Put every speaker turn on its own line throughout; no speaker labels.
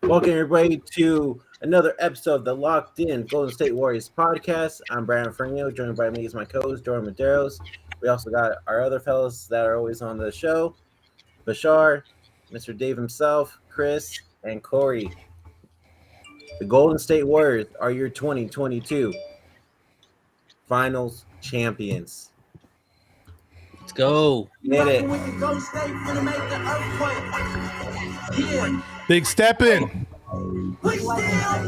Welcome everybody to another episode of the Locked In Golden State Warriors podcast. I'm Brandon Ferno, joined by me as my co-host Jordan Medeiros. We also got our other fellows that are always on the show: Bashar, Mr. Dave himself, Chris, and Corey. The Golden State Warriors are your 2022 Finals champions.
Let's go.
Get it.
Big step in.
We still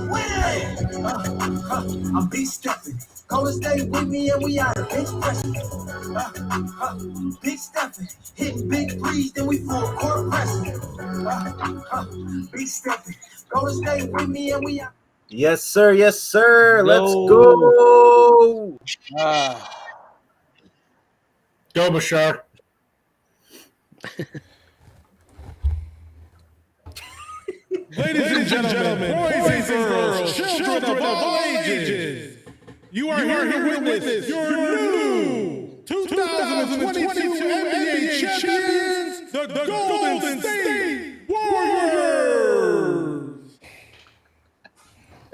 winning. I'm beat stepping. Golden State with me and we out of bench pressing. Big stepping. Hitting big threes, then we full court pressing. Big stepping. Golden State with me and we out.
Yes, sir. Yes, sir. Let's go.
Go, Bashar. Ladies and gentlemen, boys and girls, children of all ages, you are here to witness your new 2022 NBA champions, the Golden State Warriors.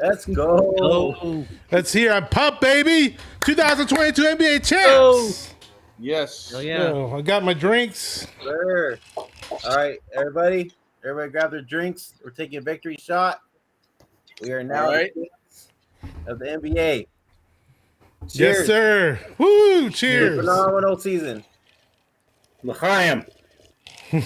Let's go.
Let's hear. I'm pumped, baby. 2022 NBA champs.
Yes.
Hell yeah.
Oh, I got my drinks.
Sure. All right, everybody. Everybody grab their drinks. We're taking a victory shot. We are now of the NBA. Cheers.
Yes, sir. Woo! Cheers.
Phenomenal season.
L'chaim.
We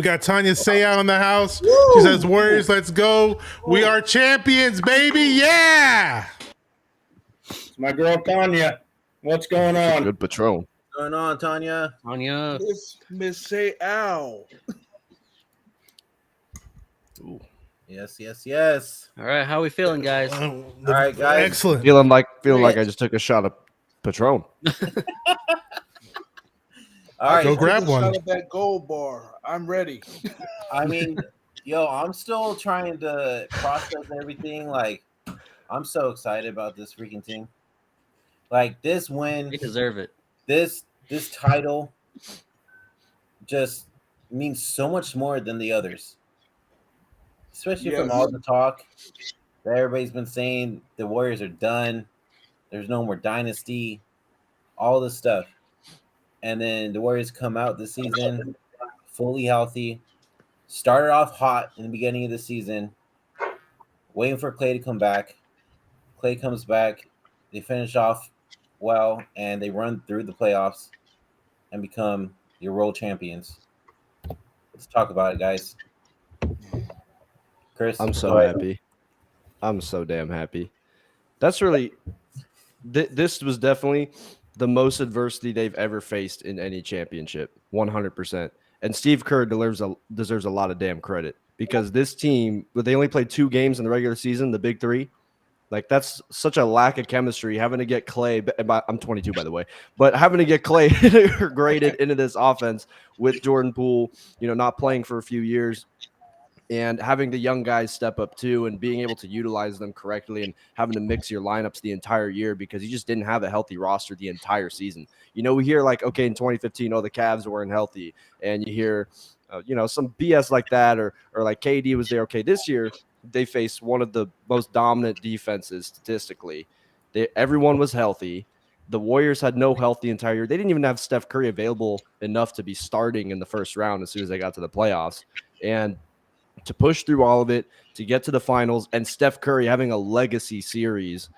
got Tanya Sayah in the house. She says, Warriors, let's go. We are champions, baby. Yeah.
It's my girl Tanya. What's going on?
Good Patron.
What's going on, Tanya?
Anya.
It's Miss Say Ow.
Ooh.
Yes.
All right, how we feeling, guys?
All right, guys.
Excellent.
Feeling like I just took a shot of Patron.
All right.
Go grab one.
Out of that gold bar. I'm ready.
I mean, I'm still trying to process everything. Like, I'm so excited about this freaking team. Like, this win,
They deserve it.
this title just means so much more than the others. Especially from
Yes.
all the talk that everybody's been saying the Warriors are done. There's no more dynasty, all this stuff. And then the Warriors come out this season fully healthy. Started off hot in the beginning of the season, waiting for Klay to come back. Klay comes back. They finish off well, and they run through the playoffs and become your world champions. Let's talk about it, guys. Chris,
I'm
go
so
ahead.
happy. I'm so damn happy. That's really this was definitely the most adversity they've ever faced in any championship, 100%. And Steve Kerr deserves a lot of damn credit because this team, they only played 2 games in the regular season, the big 3. Like, that's such a lack of chemistry, having to get Klay, I'm 22, by the way, but having to get Klay integrated into this offense with Jordan Poole, not playing for a few years, and having the young guys step up too and being able to utilize them correctly and having to mix your lineups the entire year because you just didn't have a healthy roster the entire season. We hear like, okay, in 2015, the Cavs weren't healthy, and you hear, some BS like that, or like KD was there. Okay, this year they faced one of the most dominant defenses statistically. Everyone was healthy. The Warriors had no health the entire year. They didn't even have Steph Curry available enough to be starting in the first round as soon as they got to the playoffs. And to push through all of it, to get to the finals, and Steph Curry having a legacy series,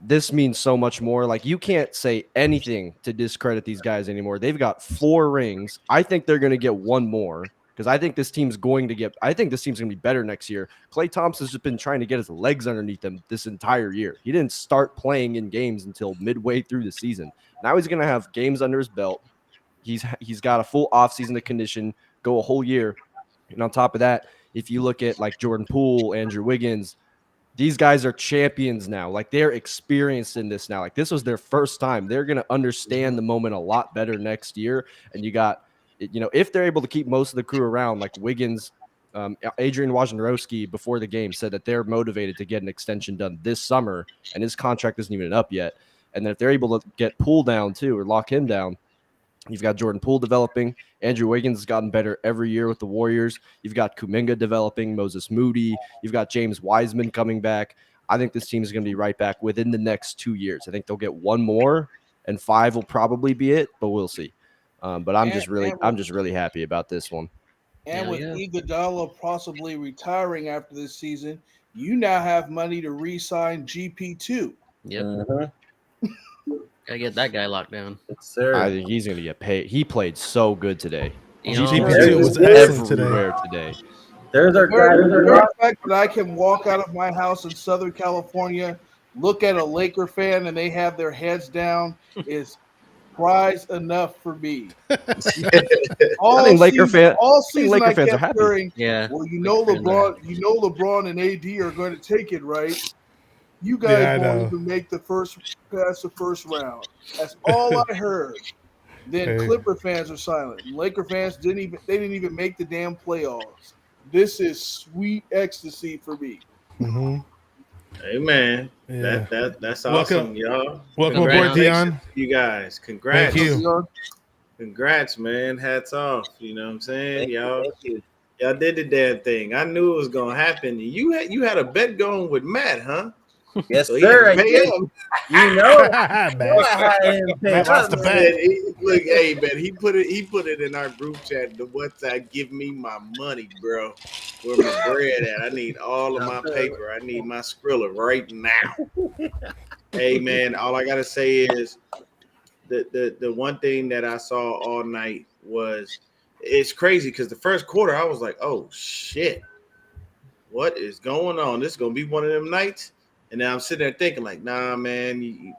this means so much more. Like, you can't say anything to discredit these guys anymore. They've got 4 rings. I think they're going to get one more because I think this team's going to be better next year. Klay Thompson's just been trying to get his legs underneath him this entire year. He didn't start playing in games until midway through the season. Now he's going to have games under his belt. He's got a full offseason to condition, go a whole year. And on top of that, if you look at like Jordan Poole, Andrew Wiggins, these guys are champions now. Like, they're experienced in this now. Like, this was their first time. They're going to understand the moment a lot better next year. And you got, if they're able to keep most of the crew around, like Wiggins, Adrian Wojnarowski before the game said that they're motivated to get an extension done this summer, and his contract isn't even up yet. And then if they're able to get Poole down too, or lock him down, You've got Jordan Poole developing. Andrew Wiggins has gotten better every year with the Warriors. You've got Kuminga developing, Moses Moody. You've got James Wiseman coming back. I think this team is going to be right back within the next 2 years. I think they'll get one more, and 5 will probably be it, but we'll see. But I'm just really happy about this one.
And with Iguodala possibly retiring after this season, you now have money to re-sign GP2.
Yep.
Mhm.
Gotta get that guy locked down.
Yes, sir.
I think he's going to get paid. He played so good today.
You know,
GP2 was excellent today.
Everywhere today.
There's our guy.
The fact that I can walk out of my house in Southern California, look at a Laker fan, and they have their heads down is prize enough for me. All
I think Laker fans
kept
are happy.
hearing,
yeah.
well, LeBron and AD are going to take it, right? You
Yeah, I
guys
know.
won't even make the first round. That's all I heard. Then
Hey.
Clipper fans are silent. Laker fans didn't even make the damn playoffs. This is sweet ecstasy for me.
Mhm.
Hey man,
Yeah.
that's
Welcome.
awesome, y'all.
Welcome aboard,
Congratulations
Dion.
to you guys. Congrats.
Thank you.
Congrats, man. Hats off. You know what I'm saying?
Thank you.
Y'all did the damn thing. I knew it was gonna happen. You had a bet going with Matt, huh?
Yes,
So he
sir. I
had to pay
did.
him.
You know,
Man.
Matt
lost the bet.
Look, hey man, he put it in our group chat. The WhatsApp, give me my money, bro. Where my bread at? I need all of my paper. I need my Skrilla right now. Hey man, all I gotta say is the one thing that I saw all night was it's crazy because the first quarter I was like, oh shit, what is going on? This is gonna be one of them nights. And then I'm sitting there thinking, like, nah, man, you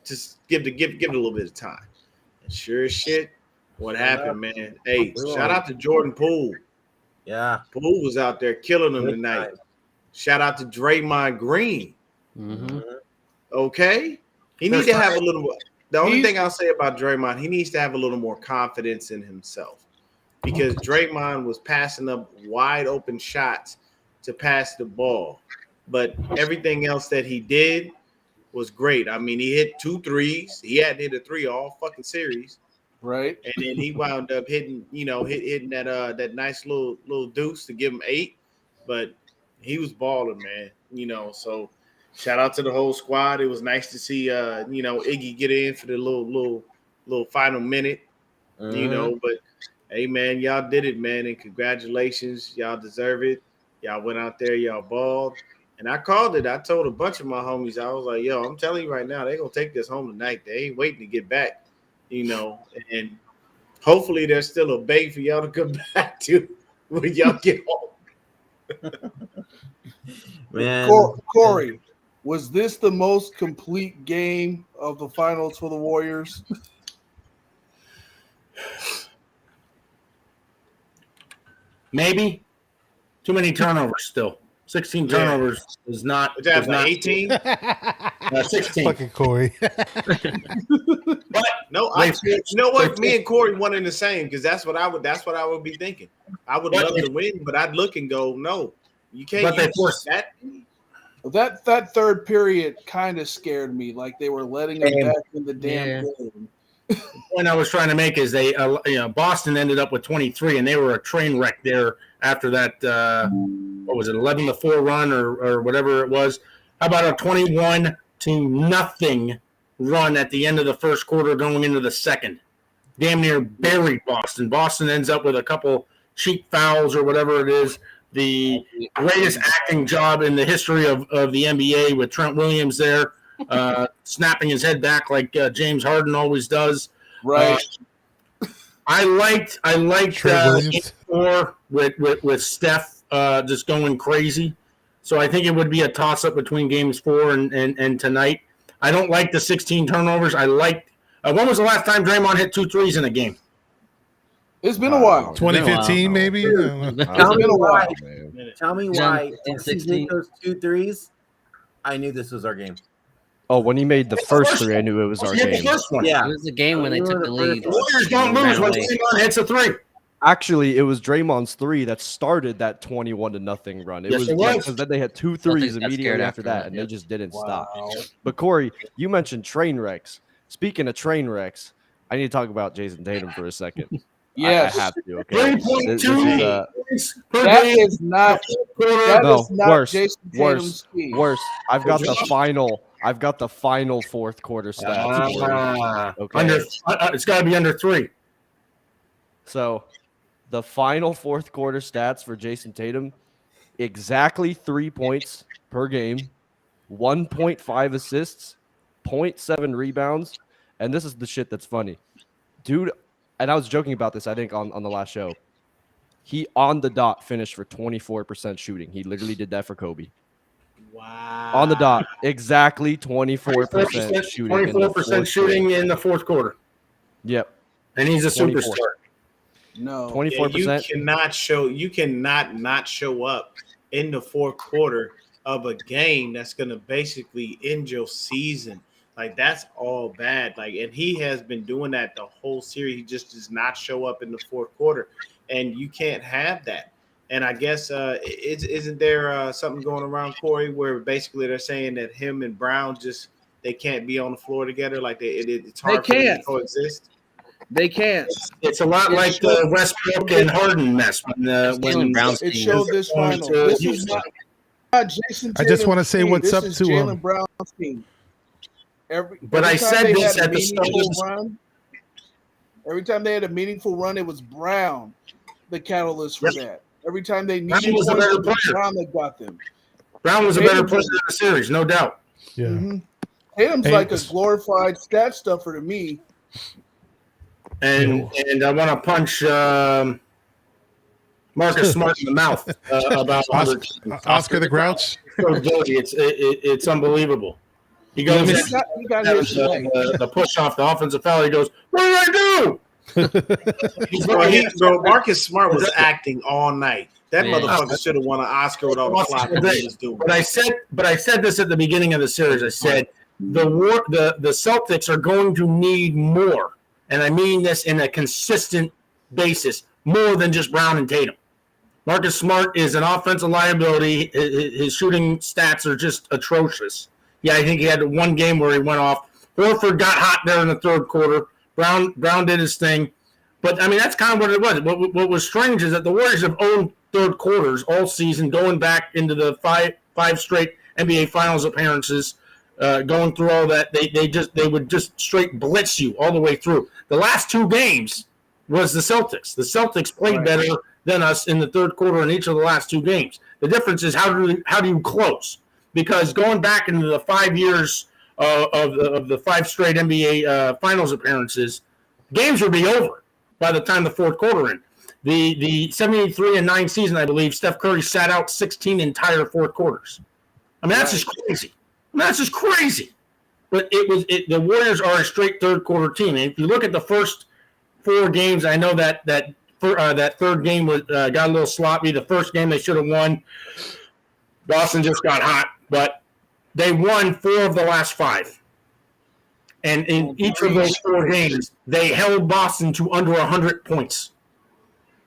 just give it a little bit of time. And sure as shit, what happened, man? Hey, shout out to Jordan Poole.
Yeah.
Poole was out there killing them tonight. Shout out to Draymond Green.
Mm-hmm.
Okay, he needs to have a little more. The only thing I'll say about Draymond, he needs to have a little more confidence in himself because Draymond was passing up wide open shots to pass the ball. But everything else that he did was great. I mean, he hit 2 threes. He hadn't hit a 3 all fucking series,
Right?
and then he wound up hitting that nice little deuce to give him 8. But he was balling, man. So shout out to the whole squad. It was nice to see Iggy get in for the little final minute. But hey, man, y'all did it, man, and congratulations. Y'all deserve it. Y'all went out there, y'all balled. And I called it. I told a bunch of my homies, I was like, yo, I'm telling you right now, they're going to take this home tonight. They ain't waiting to get back, and hopefully there's still a bay for y'all to come back to when y'all get home.
Man.
Corey, was this the most complete game of the finals for the Warriors?
Maybe.
Too many turnovers still. 16 turnovers is not.
What's that,
is not
18?
16.
Fucking Corey.
But no, you know what? Me and Corey one in the same because that's what I would be thinking. I would love to win, but I'd look and go, no, you can't.
But they
use
forced
that.
That third period kind of scared me, like they were letting them back in the damn game.
The point I was trying to make is Boston ended up with 23, and they were a train wreck there after that. What was it, 11-4 run or whatever it was? How about a 21-0 run at the end of the first quarter, going into the second? Damn near buried Boston. Boston ends up with a couple cheap fouls or whatever it is. The greatest acting job in the history of the NBA with Trent Williams there. Snapping his head back like James Harden always does.
Right.
I liked game 4 with Steph just going crazy. So I think it would be a toss up between games 4 and tonight. I don't like the 16 turnovers. I liked. When was the last time Draymond hit 2 threes in a game?
It's been a while.
2015, maybe.
Tell me why. Tell me why. Once he made those 2 threes, I knew this was our game.
Oh, when he made the first 3, I knew it was our game.
Yeah,
It was the game when they took the lead.
The Warriors don't lose when Draymond hits a 3.
Actually, it was Draymond's 3 that started that 21-0 run. It
Yes,
was
it was.
because then they had 2 threes
got
immediately
scared
after
after
that,
that,
and
yep.
they just didn't
Wow.
stop. But Corey, you mentioned train wrecks. Speaking of train wrecks, I need to talk about Jason Tatum for a second.
Yes.
I have to. Okay.
3.2 points per
That
game.
is not.
Quarter.
That
No,
is not
worse,
Jason Tatum's speed.
Worse. I've got the final fourth quarter stats. for you. Okay.
It's got to be under 3.
So, the final fourth quarter stats for Jason Tatum: exactly 3 points per game, 1.5 assists, 0.7 rebounds, and this is the shit that's funny, dude. And I was joking about this, I think, on the last show. He on the dot finished for 24% shooting. He literally did that for Kobe.
Wow.
On the dot, exactly 24% shooting.
24% shooting in the fourth quarter.
Yep.
And he's a
24.
superstar.
No.
24%.
You cannot not show up in the fourth quarter of a game that's going to basically end your season. Like, that's all bad. Like, and he has been doing that the whole series. He just does not show up in the fourth quarter, and you can't have that. And I guess isn't there something going around, Corey, where basically they're saying that him and Brown they can't be on the floor together? Like it's hard for them to coexist.
They can't.
It's a lot like the Westbrook and Harden mess. When
Brown's
It
team.
showed this final. This is not Jason
I just
Tatum's
want to say
team.
what's
This
up
is
to
Jalen Brown's team.
But I
time
said
they
this
had a
at the start of
meaningful
this-
run, every time they had a meaningful run, it was Brown, the catalyst for that. Every time they
Brown
needed
was a
points,
better
it was
player.
Brown that got them.
Brown was a better player in the series, no doubt.
Yeah.
Mm-hmm. Tatum's
Hey,
like a glorified stat stuffer to me.
And I want to punch Marcus Smart in the mouth about
Oscar the Grouch.
so dirty. It's unbelievable. He goes
He got hit tonight.
the push off the offensive foul. He goes, "What did I do?"
Bro, Marcus Smart was acting all night. That
Yeah.
motherfucker should have won an Oscar with all the flopping he was doing.
But I said this at the beginning of the series. I said the Celtics are going to need more, and I mean this in a consistent basis, more than just Brown and Tatum. Marcus Smart is an offensive liability. His shooting stats are just atrocious. Yeah, I think he had one game where he went off. Horford got hot there in the third quarter. Brown did his thing. But, I mean, that's kind of what it was. What was strange is that the Warriors have owned third quarters all season, going back into the five straight NBA Finals appearances, going through all that. They would just straight blitz you all the way through. The last two games was the Celtics. The Celtics played better than us in the third quarter in each of the last two games. The difference is how do you close? Because going back into the 5 years of the five straight NBA Finals appearances, games would be over by the time the fourth quarter in. The 73-9 season, I believe, Steph Curry sat out 16 entire fourth quarters. I mean, that's just crazy. But the Warriors are a straight third quarter team. And if you look at the first four games, I know that third game was got a little sloppy. The first game they should have won. Boston just got hot, but they won 4 of the last 5. And in each of those 4 games, they held Boston to under 100 points.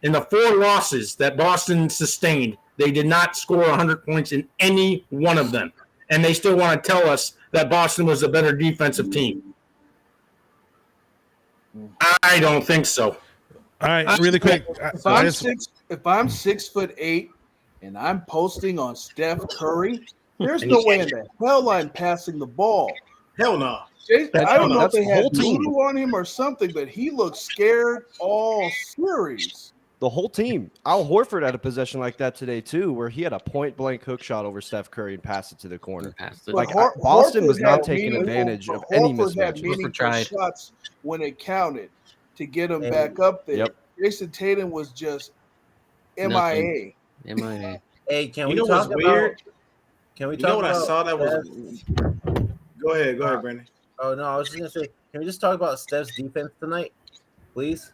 In the 4 losses that Boston sustained, they did not score 100 points in any one of them. And they still want to tell us that Boston was a better defensive team. I don't think so.
All right, really quick.
If I'm 6'8" and I'm posting on Steph Curry, there's no way in the hell I'm passing the ball.
Hell no.
I don't know if they
the whole
had
team.
voodoo on him or something, but he looked scared all series.
The whole team. Al Horford had a possession like that today too, where he had a point-blank hook shot over Steph Curry and passed it to the corner. Like Boston was not taking advantage of any
Horford had
mismatches.
meaningful shots when it counted to get him back up there.
Yep.
Jason Tatum was just MIA.
MIA.
Hey, can
You
we
know
talk
what's
about?
weird?
Can we
You
talk
know what I
about
saw that was?
Steph?
Go ahead, Brandon.
Oh no, I was just gonna say, can we just talk about Steph's defense tonight, please?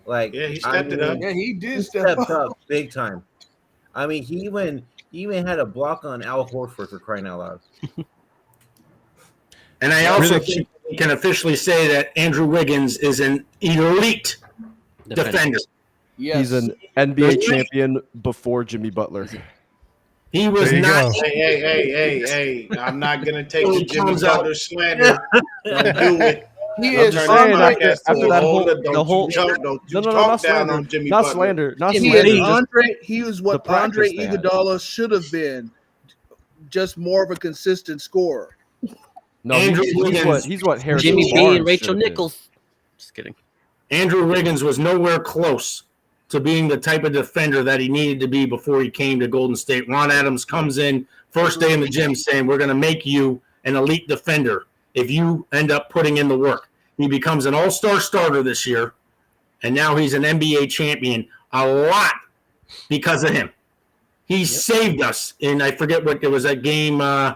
Like,
Yeah, he stepped it up.
Yeah, he did
He
step
stepped
up.
up big time. I mean, he even had a block on Al Horford for crying out loud.
And I also think we can officially say that Andrew Wiggins is an elite defender.
Yes.
He's an NBA champion before Jimmy Butler.
He was
There you
not.
go.
Hey! I'm not gonna take the Jimmy Butler slander. Don't do it.
He
Don't
is
turn
saying
that
Andre.
podcast to
after
a
that
whole-
whole-
don't
the
you
whole-
talk- don't you
No,
talk
not
down
slander.
on Jimmy
Not
Butler.
slander. Not
He
slander.
is
just
Andre. He was what
the practice
Andre
they had.
Iguodala should have been, just more of a consistent scorer.
No,
Andrew
he's
Wiggins.
what Harrison
Jimmy B
Barnes
and Rachel
should have been.
Nichols. Just kidding.
Andrew Wiggins was nowhere close to being the type of defender that he needed to be before he came to Golden State. Ron Adams comes in first day in the gym saying, we're going to make you an elite defender if you end up putting in the work. He becomes an all-star starter this year, and now he's an NBA champion, a lot because of him. He saved us in, I forget what it was, that game
5.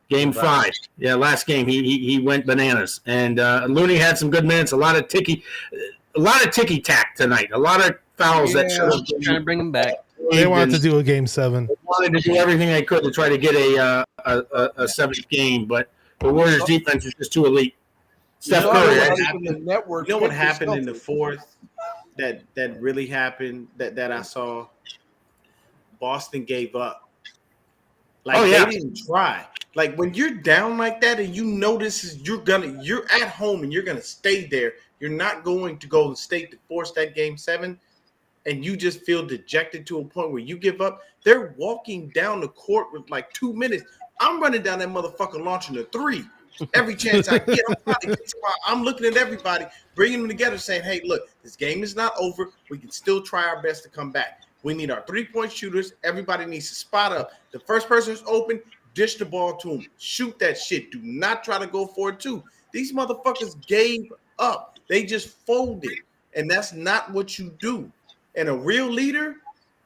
Game 5. Yeah, last game he went bananas. And Looney had some good minutes, a lot of ticky tack tonight. A lot of fouls that should have
Trying to bring him back.
They wanted to do a game 7.
wanted to do everything they could to try to get a seventh game, but the Warriors defense is just too elite. Steph
You know
Curry,
what
I-
happened in the network
You know what
picked the
happened in the
Celtics.
fourth that really happened that I saw? Boston gave up. Like
Oh, yeah.
they didn't try. Like when you're down like that and you know you're at home and you're gonna stay there. You're not going to Golden State to force that game 7, and you just feel dejected to a point where you give up. They're walking down the court with like 2 minutes. I'm running down that motherfucker launching a 3 every chance I get. I'm looking at everybody, bringing them together, saying, "Hey, look, this game is not over. We can still try our best to come back. We need our 3-point shooters. Everybody needs to spot up. The first person who's open, dish the ball to them. Shoot that shit. Do not try to go for it too. These motherfuckers gave up. They just folded, and that's not what you do. And a real leader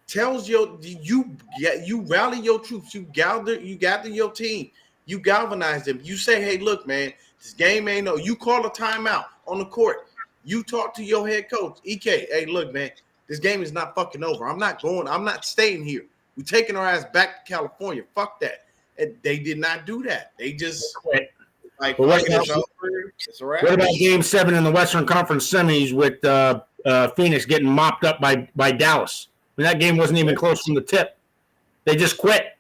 tells you rally your troops. You gather your team. You galvanize them. You say, hey, look, man, this game ain't no. You call a timeout on the court. You talk to your head coach, EK. Hey, look, man, this game is not fucking over. I'm not staying here. We're taking our ass back to California. Fuck that. And they did not do that. They just quit. Like,
Well,
fuck it, it's over. It's a wrap.
what about Game 7 in the Western Conference semis with Phoenix getting mopped up by Dallas? I mean, that game wasn't even close from the tip. They just quit.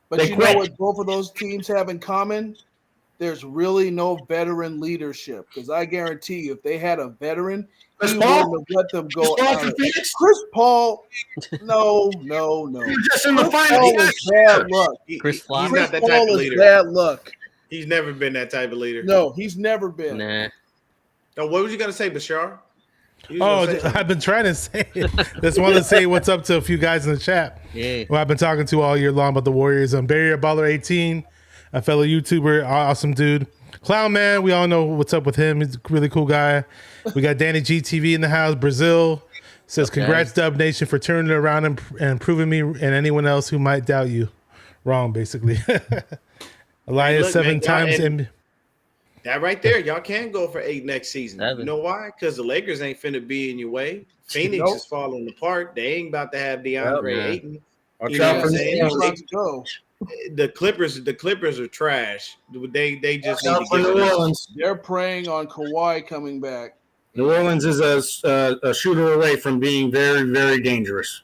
But
They
you
quit.
know what both of those teams have in common? There's really no veteran leadership. Because I guarantee you, if they had a veteran,
Chris
he
Paul?
wouldn't have let them
Chris
go
Paul
out.
for Phoenix?
Chris Paul, no.
You're just in the
Chris Paul
finals.
is bad luck.
Chris
He's
Paul?
Chris
not that type
Paul
of
is
leader.
bad luck.
He's never been that type of leader.
No, he's never been.
Nah.
No, what was you gonna say, Bashar? You was
Oh,
gonna say
I've been trying to say. Just wanted to say what's up to a few guys in the chat.
Yeah.
Well, I've been talking to all year long about the Warriors. Barrier Baller 18, a fellow YouTuber, awesome dude. Clown Man, we all know what's up with him. He's a really cool guy. We got Danny GTV in the house. Brazil says,
Okay.
congrats, Dub Nation, for turning it around and proving me and anyone else who might doubt you wrong, basically. Elias,
Look,
7
man,
times.
and- that right there, y'all can go for 8 next season.
7.
You know why? Because the Lakers ain't finna be in your way. Phoenix
Nope.
is falling apart. They ain't about to have DeAndre
Yep.
Ayton.
Watch
You know
out
what
for
I'm
the
saying?
He's about to go.
The Clippers are trash. They just
Watch out
need
for
to
New
get rid of
Orleans.
They're praying on Kawhi coming back.
New Orleans is a shooter away from being very, very dangerous.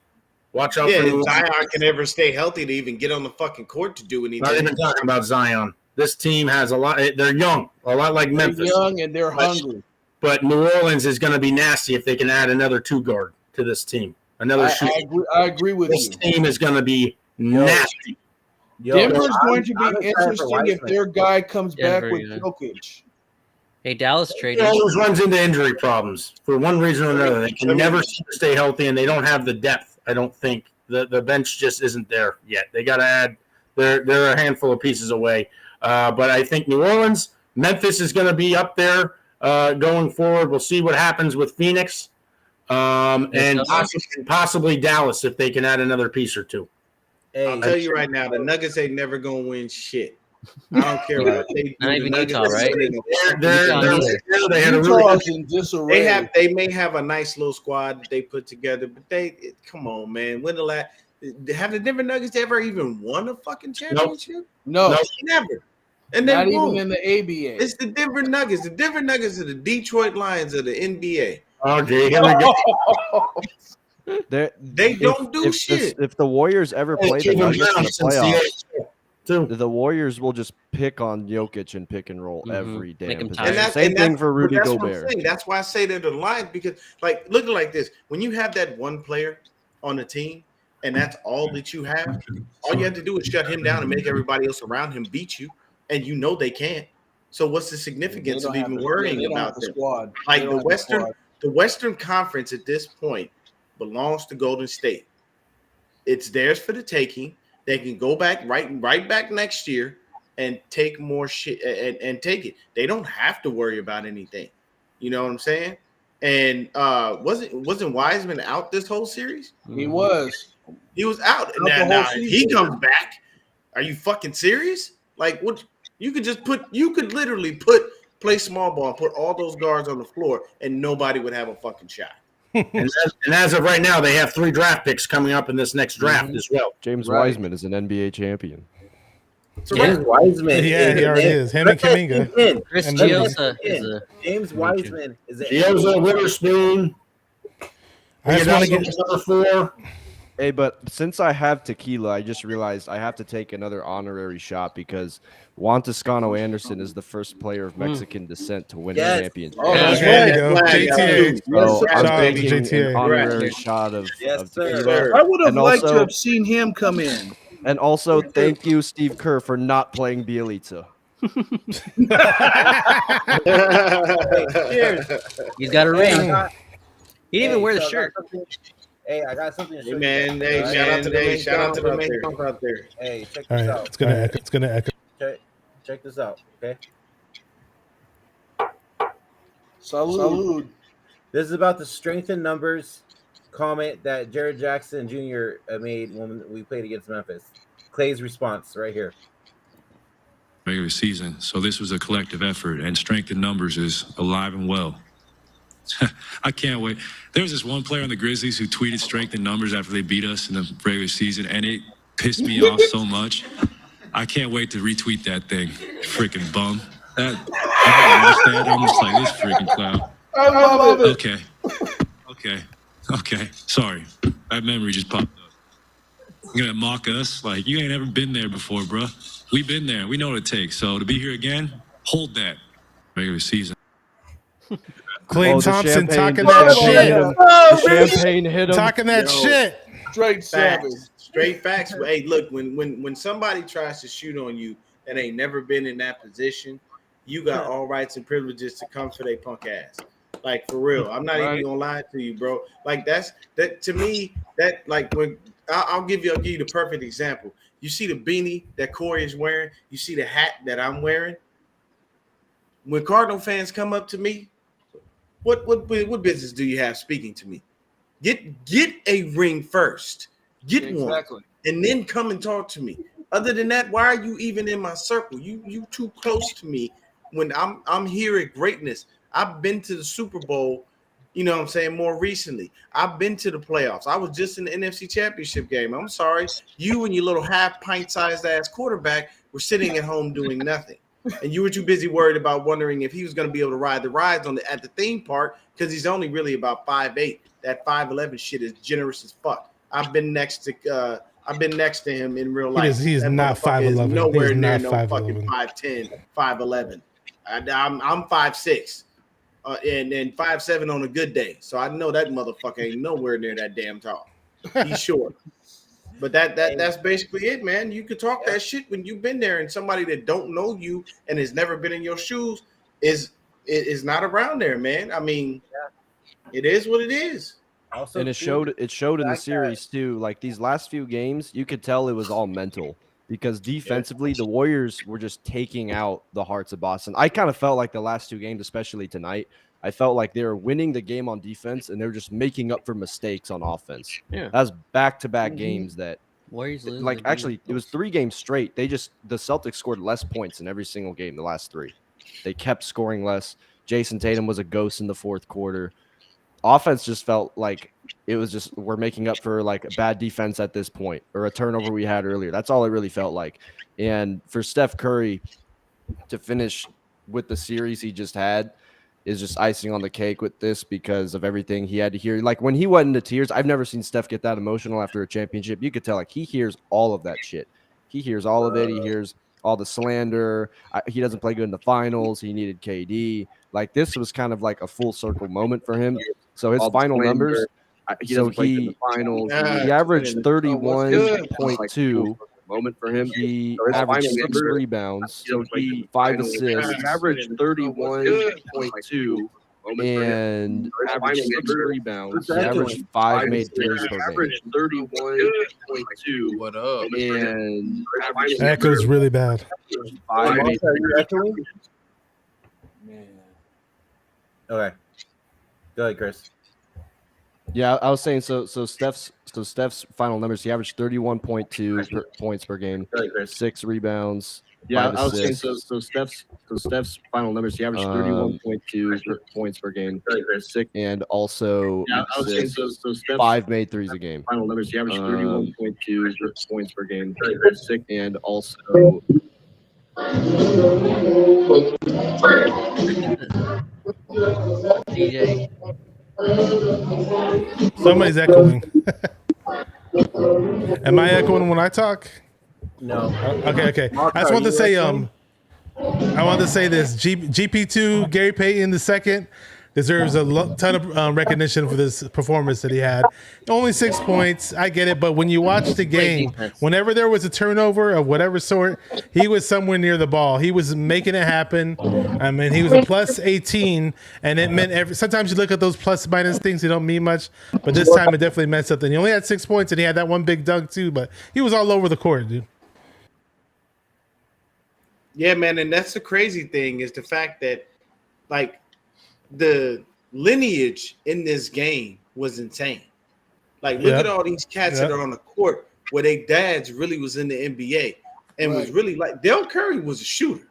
Watch out for
Yeah,
New
if
Orleans.
Zion can ever stay healthy to even get on the fucking court to do
Not
anything.
even talking about Zion. This team has a lot. They're young, a lot like
They're
Memphis.
young and they're hungry.
But New Orleans is going to be nasty if they can add another 2 guard to this team. Another shooter.
I agree with
This
you.
team is going to be nasty.
Denver's
I'm-
going to be
I'm excited for
interesting if
Wiseman.
their guy comes back
Denver,
with
yeah.
Jokic.
Hey, Dallas
He
traded.
always runs into injury problems for one reason or another. They can never seem to stay healthy, and they don't have the depth. I don't think the bench just isn't there yet. They got to add. They're a handful of pieces away. But I think New Orleans, Memphis is going to be up there going forward. We'll see what happens with Phoenix, and possibly Dallas if they can add another piece or two.
I'll tell you right now, the Nuggets ain't never gonna win shit. I don't care what they do.
Not
The
even
Nuggets
Utah,
are
right?
They had a really
Utah's in disarray.
They may have a nice little squad that they put together, but come on, man. When the last have the Denver Nuggets ever even won a fucking championship?
No,
Never. And they
not
won't.
even in the ABA.
It's the Denver Nuggets. The Denver Nuggets are the Detroit Lions of the NBA.
Okay, here we go.
They don't do shit.
If the Warriors ever play the
Cleveland
Nuggets in
Browns
the
since
playoffs,
too.
The Warriors will just pick on Jokic and pick and roll
Mhm.
every
Make
damn
him
possession.
tired.
Same thing for Rudy
that's what I'm
Gobert.
saying. That's why I say they're the Lions, because like looking like this, when you have that one player on the team and that's all that you have, all you have to do is shut him down and make everybody else around him beat you, and you know they can't. So what's the significance of even worrying about them?
Squad.
Like
They
the
don't have
Western,
squad.
the Western Conference at this point belongs to Golden State. It's theirs for the taking. They can go back right back next year and take more shit and take it. They don't have to worry about anything. You know what I'm saying? And wasn't Wiseman out this whole series?
He was.
He was out.
the
Now,
whole
if he
season.
comes back, are you fucking serious? Like what? You could literally play small ball and put all those guards on the floor and nobody would have a fucking shot.
And as of right now, they have 3 draft picks coming up in this next draft as well.
James
Right.
Wiseman is an NBA champion.
So
Yeah.
James Wiseman.
Yeah, he already is. Him and Kuminga.
Chris
And
Chiosa is a
James Wiseman is a
Gioza, Witherspoon.
I just want to get.
number 4.
Hey, but since I have tequila, I just realized I have to take another honorary shot because Juan Toscano Anderson is the first player of Mexican descent to win
Yes.
a championship.
Oh,
Yeah,
that's
There you
right.
go.
Flag,
JTA.
yeah.
So
Shout out
I'm
to
taking
JTA.
an honorary
Right.
shot of
Yes, sir.
tequila.
Sir.
I would have
And
liked to
also-
have seen him come in.
And also, thank you, Steve Kerr, for not playing Bielitsa.
Cheers.
he's got a
Hey, I
ring.
got-
He didn't even
hey,
wear the
so I got
shirt.
something- Hey, I got something to show
Hey
you.
man,
guys,
hey,
all right?
shout out to the main
out
comp out there.
Hey, check
All
this
right,
out.
it's gonna echo. It's gonna echo.
Check this out. Okay.
Salud.
This is about the strength in numbers comment that Jared Jackson Jr. Made when we played against Memphis. Clay's response right here.
Regular season. So this was a collective effort, and strength in numbers is alive and well. I can't wait. There was this one player on the Grizzlies who tweeted strength in numbers after they beat us in the regular season, and it pissed me off so much. I can't wait to retweet that thing. Freaking bum. That I don't understand. I'm just like, this freaking clown.
I love it.
Okay. Sorry. That memory just popped up. You're gonna mock us? Like, you ain't ever been there before, bro. We've been there. We know what it takes. So to be here again, hold that. Regular season.
Clay
Oh, the
Thompson
champagne-
talking
the
that
champagne
shit.
hit him.
Oh,
The champagne hit him.
Talking that
Yo.
shit.
Straight savage.
Facts. Straight facts. But hey, look, when somebody tries to shoot on you that ain't never been in that position, you got all rights and privileges to come for their punk ass. Like for real. I'm not even gonna lie to you, bro. Like that to me, that like when I'll give you the perfect example. You see the beanie that Corey is wearing, you see the hat that I'm wearing. When Cardinal fans come up to me, what business do you have speaking to me? Get a ring first. Get one.
Exactly.
And then come and talk to me. Other than that, why are you even in my circle? You too close to me when I'm here at greatness. I've been to the Super Bowl, you know what I'm saying, more recently. I've been to the playoffs. I was just in the NFC Championship game. I'm sorry. You and your little half pint-sized ass quarterback were sitting at home doing nothing. And you were too busy worried about wondering if he was going to be able to ride the rides at the theme park because he's only really about 5'8". That 5'11" shit is generous as fuck. I've been next to him in real life.
He is
That
not
motherfucker is
5'11".
Nowhere
He is
near
not
no
5'11".
fucking 5'10", 5'11". I'm 5'6", and 5'7" on a good day. So I know that motherfucker ain't nowhere near that damn tall. He's short. But that's basically it, man. You could talk that shit when you've been there, and somebody that don't know you and has never been in your shoes is not around there, man. I mean, it is what it is.
Also,
And it showed in the
fact that-
series too. Like these last few games, you could tell it was all mental because defensively the Warriors were just taking out the hearts of Boston. I kind of felt like the last 2 games, especially tonight, I felt like they were winning the game on defense and they were just making up for mistakes on offense.
Yeah.
That was back-to-back games that
Warriors lose.
like actually it was 3 games straight. The Celtics scored less points in every single game the last 3. They kept scoring less. Jason Tatum was a ghost in the fourth quarter. Offense just felt like it was just we're making up for like a bad defense at this point or a turnover we had earlier. That's all it really felt like. And for Steph Curry to finish with the series he just had is just icing on the cake with this because of everything he had to hear. Like when he went into tears, I've never seen Steph get that emotional after a championship. You could tell like he hears all of that shit. He hears all of it. He hears all the slander. He doesn't play good in the finals. He needed KD. Like, this was kind of like a full circle moment for him. So his final numbers, he averaged 31.2. Moment for him. He averaged 6 rebounds, 5 assists, averaged 31.2, and averaged 6 rebounds. He averaged 5 made threes per game. Averaged 31.2.
What up?
And
Echo's really bad.
5 made threes.
Okay. Go ahead, Chris.
Yeah, I was saying so Steph's final numbers, he averaged 31.2 points per game, 6 rebounds. Yeah, I was saying so Steph's final numbers, he averaged 31.2 points per game, 6, and also 5 made threes a game. Final numbers, he averaged 31.2 points per game, 6, and also
DJ.
Somebody's echoing. Am I echoing when I talk?
No.
Okay. I just want to say, I want to say this. GP2, Gary Payton II, deserves a ton of recognition for this performance that he had. Only 6 points, I get it, but when you watch the game, whenever there was a turnover of whatever sort, he was somewhere near the ball. He was making it happen. I mean, he was a plus 18, and it meant sometimes you look at those plus minus things, they don't mean much, but this time it definitely meant something. He only had 6 points, and he had that one big dunk too, but he was all over the court, dude.
Yeah, man, and that's the crazy thing is the fact that, like, the lineage in this game was insane. Like, look at all these cats that are on the court where their dads really was in the NBA and was really like Del Curry was a shooter.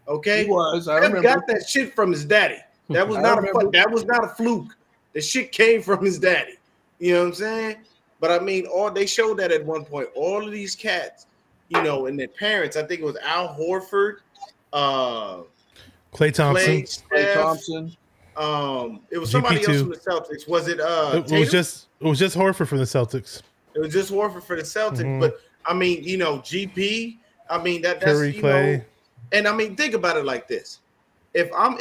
Okay,
He was. I
Steph
remember.
got that shit from his daddy. That was not that was not a fluke. The shit came from his daddy. You know what I'm saying? But I mean, they showed that at one point. All of these cats, you know, and their parents. I think it was Al Horford,
Klay Thompson.
Klay
Thompson.
It was somebody
GP2.
else from the Celtics. Was it
It was just Horford from the Celtics.
It was just Horford for the Celtics. But I mean, you know, GP. I mean that's
Curry,
you
Klay.
know, and I mean, think about it like this: if I'm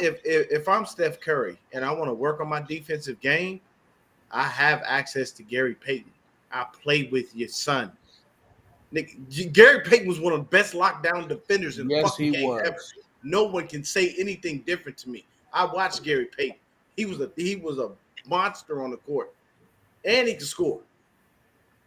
Steph Curry and I want to work on my defensive game, I have access to Gary Payton. I played with your son. Gary Payton was one of the best lockdown defenders in the fucking game ever. No one can say anything different to me. I watched Gary Payton. He was a monster on the court, and he could score.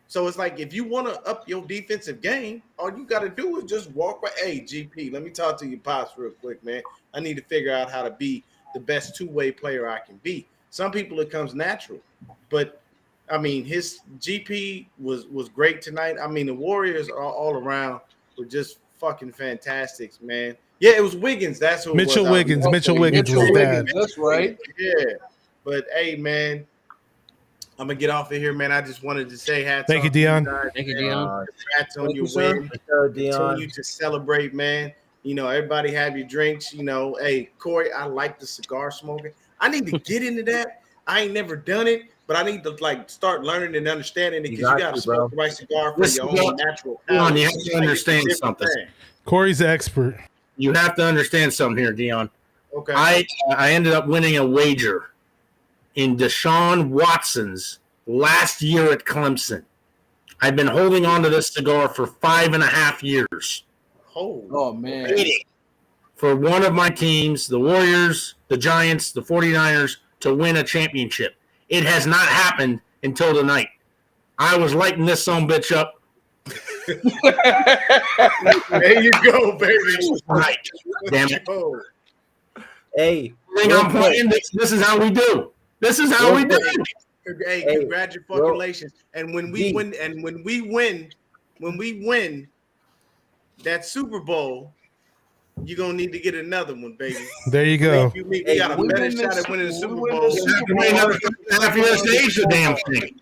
So it's like if you want to up your defensive game, all you got to do is just walk by. Hey, GP, let me talk to your pops real quick, man. I need to figure out how to be the best two-way player I can be. Some people it comes natural, but I mean his GP was great tonight. I mean the Warriors are all around were just fucking fantastic, man. Yeah, it was Wiggins. That's who
Mitchell
it was.
Wiggins. Mitchell Wiggins was bad.
That's right.
Yeah, but hey, man, I'm gonna get off of here, man. I just wanted to say hats.
Thank you,
off to
Dion.
guys,
Thank you,
man.
Dion.
Hats on
Thank
your
you, sir.
win.
Dion.
Continue to celebrate, man. You know, everybody have your drinks. You know, hey, Corey, I like the cigar smoking. I need to get into that. I ain't never done it, but I need to like start learning and understanding it because you got to smoke the right cigar for
Listen,
your own natural.
Dion, you
palate.
have to understand
It's a different
something.
thing.
Corey's the expert.
You have to understand something here, Dion.
Okay.
I ended up winning a wager in Deshaun Watson's last year at Clemson. I've been holding on to this cigar for 5.5 years.
Oh man.
For one of my teams, the Warriors, the Giants, the 49ers, to win a championship. It has not happened until tonight. I was lighting this son bitch up.
There you go, baby.
Right. Damn it.
Oh.
Hey,
Thing I'm playing, this is how we do. This is how we do.
Hey, congratulations! And when we win, that Super Bowl, you're gonna need to get another one, baby.
There you go.
We got a better shot at winning the Super Bowl.
You may have 5.5 years to age the damn thing.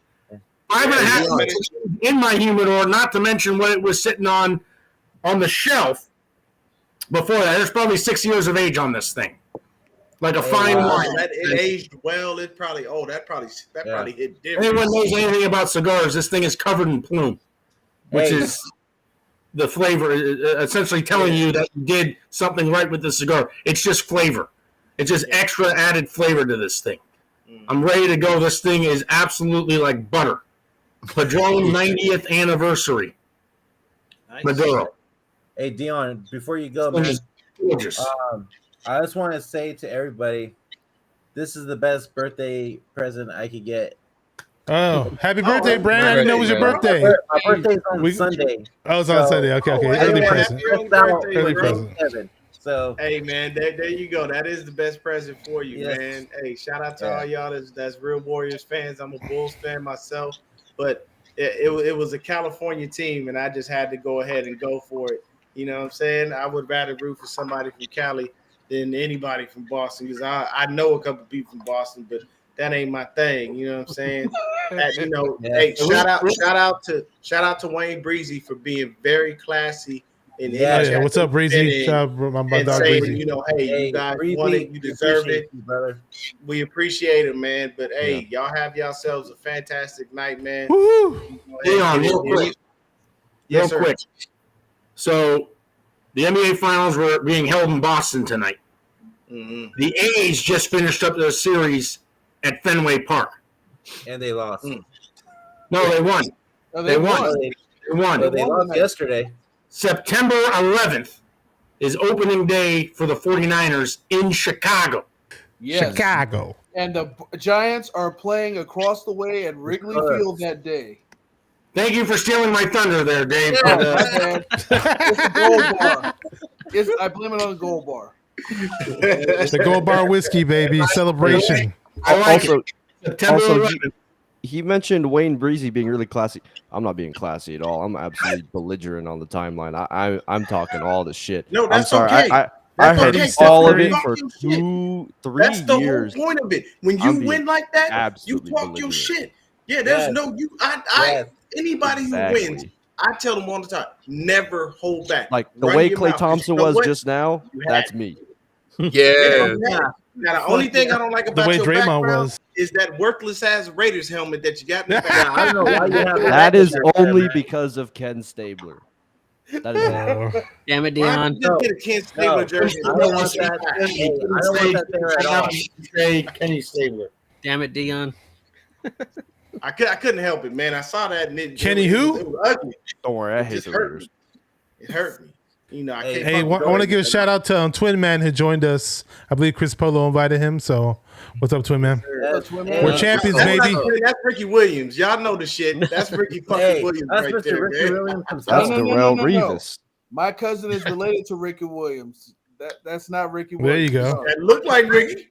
5.5 minutes in my humidor, not to mention what it was sitting on the shelf before that. There's probably 6 years of age on this thing. Like a fine wine.
It aged well. It probably that probably hit different.
Anyone knows anything about cigars, this thing is covered in plume, which is the flavor, essentially telling you that you did something right with the cigar. It's just flavor. It's just extra added flavor to this thing. I'm ready to go. This thing is absolutely like butter. Padron 90th anniversary. Maduro.
Hey, Dion, before you go, man,
Gorgeous.
I just want to say to everybody, this is the best birthday present I could get.
Oh, happy birthday, Brandon! I didn't know it was your birthday.
My birthday's on Sunday.
Oh, it's on Sunday. Okay. Early present. Early present.
So,
hey, man, there you go. That is the best present for you,
Yes.
man. Hey, shout out to all y'all that's real Warriors fans. I'm a Bulls fan myself, but it was a California team, and I just had to go ahead and go for it. You know what I'm saying? I would rather root for somebody from Cali than anybody from Boston, because I know a couple people from Boston, but that ain't my thing. You know what I'm saying? Hey, shout out to Wayne Breezy for being very classy.
Yeah, what's up, Breezy? Shout out my dog
saying,
Breezy.
You guys
Breezy,
won it, you deserved it.
you, brother.
We appreciate it, man. But hey, y'all have yourselves a fantastic night, man.
Woo-hoo.
Leon, real quick.
Yes,
Real
sir.
quick. So the NBA Finals were being held in Boston tonight.
Mm-hmm.
The A's just finished up their series at Fenway Park.
And they lost.
No, they won.
No,
They won.
They,
They won.
they lost yesterday.
September 11th is opening day for the 49ers in Chicago.
Yes.
Chicago.
And the Giants are playing across the way at Wrigley Field that day.
Thank you for stealing my thunder there, Dave.
Oh, my bad. It's a gold bar. I blame it on the gold bar.
The Gold Bar whiskey, baby. Celebration.
I like
Also,
it. September
also
11th.
he mentioned Wayne Breezy being really classy. I'm not being classy at all. I'm absolutely belligerent on the timeline. I'm talking all the shit.
No,
I'm
that's
sorry.
okay.
I
That's
had
okay.
all of
Curry.
it for
Talk your
2-3
That's the
years.
whole point of it. When
I'm
you
being
win like that, you
absolutely
talk your
belligerent.
shit. Yeah, there's
Yes.
no you.
Yes.
Anybody
Exactly.
who wins, I tell them all the time, never hold back.
Like the
Run
way
your
Klay
mouth.
Thompson
You know
was
what?
just now,
You had
that's
it.
me.
Yeah.
Now the only thing I don't like
The
about
way
your
Draymond
background
was.
is that worthless ass Raiders helmet that you got in the back.
Yeah, I don't know why you have
That is
there,
only
man.
because of Ken Stabler. That is it.
Oh.
Damn it,
Why
Dion.
don't you just get a Ken Stabler
No,
jersey?
I don't want that. Hey, I don't want that there at all.
Say Kenny Stabler.
Damn it, Dion.
I couldn't help it, man. I saw that and it,
Kenny
it was,
who?
It was ugly.
Don't worry, I
It
hate
just
the
hurt
Raiders.
me. It hurt me. You know, I
Hey,
can't.
Hey,
fucking
I
go
want to give a
there.
shout out to Twin Man who joined us. I believe Chris Polo invited him. So, what's up, Twin Man?
That's,
We're champions,
That's
baby.
not- That's Ricky Williams. Y'all know the shit. That's Ricky fucking
hey,
Williams
that's
right
Mr.
there,
Ricky
man.
Williams
That's
himself.
No, no,
Darrell
no, no, no.
Revis.
My cousin is related to Ricky Williams. That's not Ricky
There you
Williams.
go.
No.
That looked like Ricky.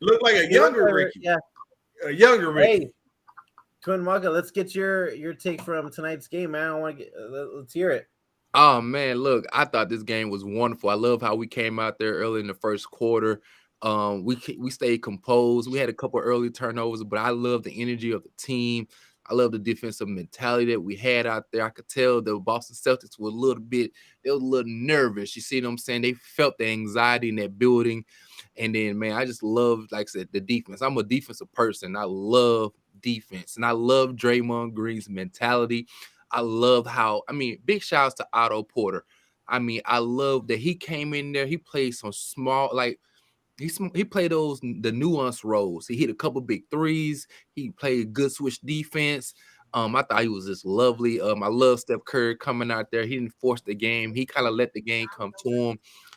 Looked like a younger Ricky.
Yeah.
A younger Ricky.
Hey, Twin Mugga, let's get your take from tonight's game, man. I want to get. Let's hear it.
Oh man, look, I thought this game was wonderful. I love how we came out there early in the first quarter. We stayed composed. We had a couple early turnovers, but I love the energy of the team. I love the defensive mentality that we had out there. I could tell the Boston Celtics were a little nervous. You see what I'm saying? They felt the anxiety in that building. And then, man, I just love, like I said, the defense. I'm a defensive person. I love defense. And I love Draymond Green's mentality. I love big shouts to Otto Porter. I love that he came in there. He played some small, like, he played the nuanced roles. He hit a couple big threes. He played good switch defense. I thought he was just lovely. I love Steph Curry coming out there. He didn't force the game. He kind of let the game come to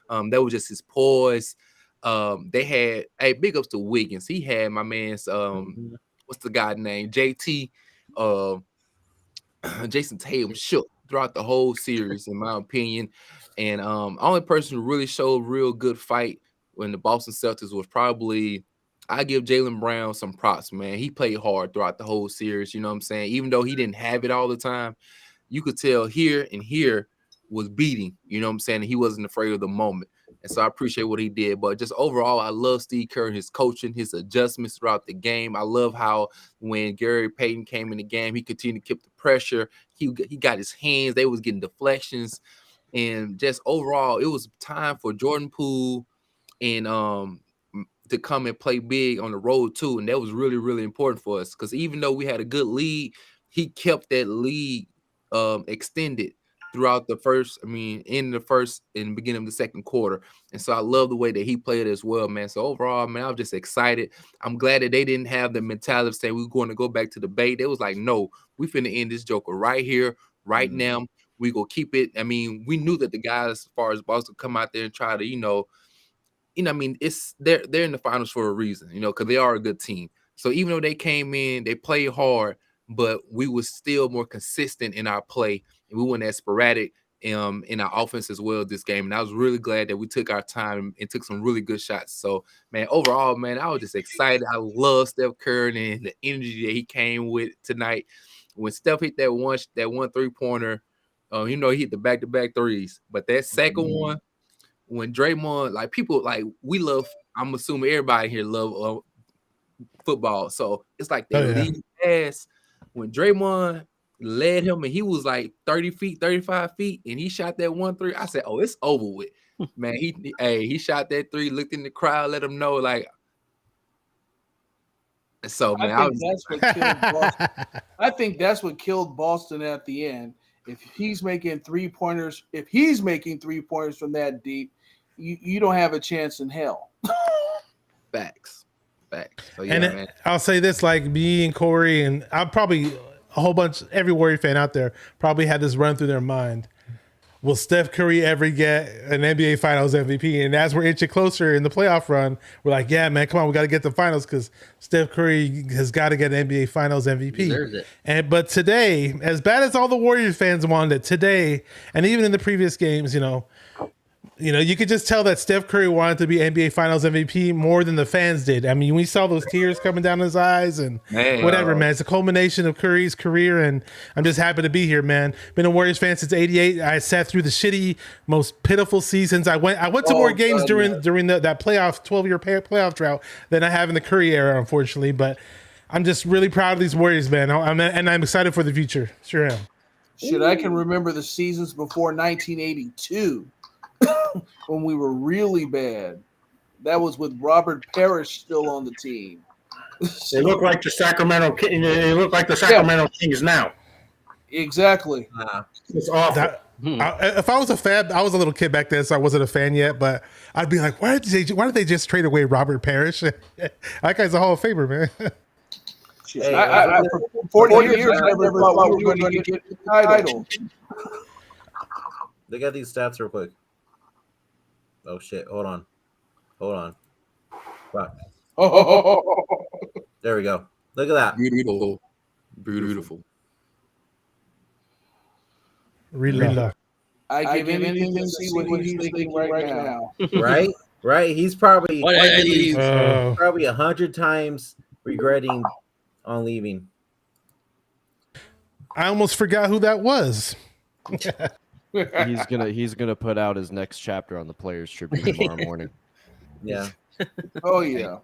him. That was just his poise. They had big ups to Wiggins. He had my man's what's the guy name? JT. Jason Tatum shook throughout the whole series, in my opinion. And only person who really showed real good fight when the Boston Celtics was probably, I give Jaylen Brown some props, man. He played hard throughout the whole series, you know what I'm saying? Even though he didn't have it all the time, you could tell here was beating, you know what I'm saying? He wasn't afraid of the moment. And so I appreciate what he did. But just overall, I love Steve Kerr, his coaching, his adjustments throughout the game. I love how when Gary Payton came in the game, he continued to keep the pressure. He got his hands. They was getting deflections. And just overall, it was time for Jordan Poole and to come and play big on the road too. And that was really, really important for us. Because even though we had a good lead, he kept that lead extended throughout the first, in the first and beginning of the second quarter. And so I love the way that he played as well, man. So overall, man, I was just excited. I'm glad that they didn't have the mentality of saying we're going to go back to the bait. They was like, no, we finna end this joker right here, right now. We go keep it. We knew that the guys, as far as Boston, come out there and try to, it's they're in the finals for a reason, because they are a good team. So even though they came in, they played hard, but we were still more consistent in our play, and we weren't as sporadic in our offense as well this game. And I was really glad that we took our time and took some really good shots. So, man, overall, man, I was just excited. I love Steph Curry and the energy that he came with tonight. When Steph hit that one 3-pointer, he hit the back-to-back threes. But that second one, when Draymond, people, we love, I'm assuming everybody here love football. So it's like they lead pass. When Draymond led him and he was 30 feet, 35 feet, and he shot that 1-3, I said, oh, it's over with. Man, he shot that 3, looked in the crowd, let him know, so, man,
I think that's what killed Boston at the end. If he's making 3-pointers, from that deep, you don't have a chance in hell.
Facts. So,
and man. I'll say this, me and Corey, and I'm probably a whole bunch, every Warrior fan out there probably had this run through their mind. Will Steph Curry ever get an NBA Finals MVP? And as we're inching closer in the playoff run, we're like, yeah, man, come on, we got to get the finals because Steph Curry has got to get an NBA Finals MVP. But today, as bad as all the Warriors fans wanted it, today, and even in the previous games, you could just tell that Steph Curry wanted to be NBA Finals MVP more than the fans did. We saw those tears coming down his eyes and whatever, man. It's a culmination of Curry's career, and I'm just happy to be here, man. Been a Warriors fan since '88. I sat through the shitty, most pitiful seasons. I went to more games during that playoff 12-year playoff drought than I have in the Curry era, unfortunately. But I'm just really proud of these Warriors, man. I'm excited for the future. Sure am.
Shit, I can remember the seasons before 1982. When we were really bad. That was with Robert Parrish still on the team.
They look like the Sacramento Kings now.
Exactly.
It's awful.
If I was a fan, I was a little kid back then, so I wasn't a fan yet, but I'd be like, why did they just trade away Robert Parrish? That guy's a Hall of Famer, man.
I for 40 years, I never thought we were going to get the title.
Look at these stats real quick. Oh shit! Hold on. Fuck. There we go. Look at that.
Beautiful.
Really.
I give anything to see what he's thinking right now.
Right. He's probably 100 times regretting on leaving.
I almost forgot who that was.
He's gonna put out his next chapter on the Players Tribune tomorrow morning.
Yeah.
Oh yeah.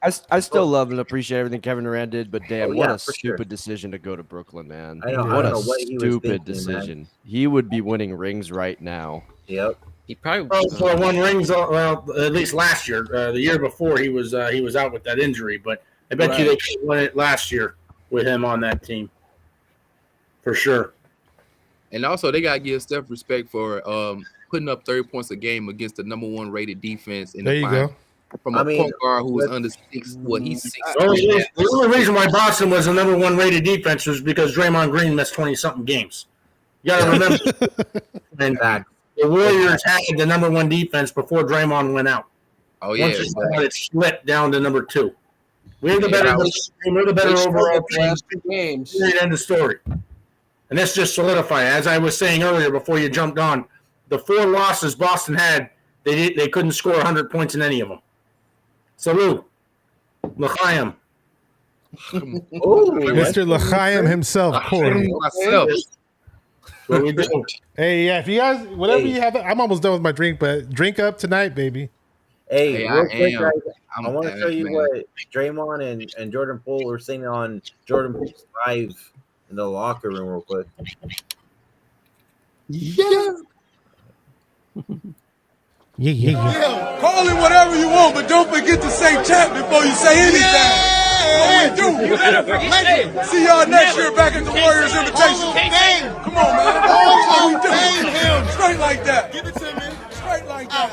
I still love and appreciate everything Kevin Durant did, but damn, what a stupid decision to go to Brooklyn, man. What a stupid decision. Man. He would be winning rings right now.
Yep.
He probably
won rings. Well, at least last year. The year before he was out with that injury, but I bet you they could win it last year with him on that team for sure.
And also, they gotta give Steph respect for putting up 30 points a game against the number 1 rated defense in the final.
Go.
From a point guard who was under 6. He's 6.
The only reason why Boston was the number 1 rated defense was because Draymond Green missed 20-something games. You got to remember. And the Warriors had the number 1 defense before Draymond went out.
Oh yeah,
it slipped down to number 2. We're the better team. We're the better overall team. End of story. And this just solidified. As I was saying earlier before you jumped on, the 4 losses Boston had, they couldn't score 100 points in any of them. Salute. L'chaim.
Mr. L'chaim himself, Corey.
What we do.
Hey, yeah, if you guys, whatever you have, I'm almost done with my drink, but drink up tonight, baby.
Hey, real quick, guys, I want to show you what Draymond and Jordan Poole were saying on Jordan Poole's live in the locker room real quick.
Yeah.
Yeah. Call it whatever you want, but don't forget to say champ before you say anything.
See y'all next year back at the Warriors Invitation. Come on, man. That's how we do. Straight like that. Give it to me. Straight like that.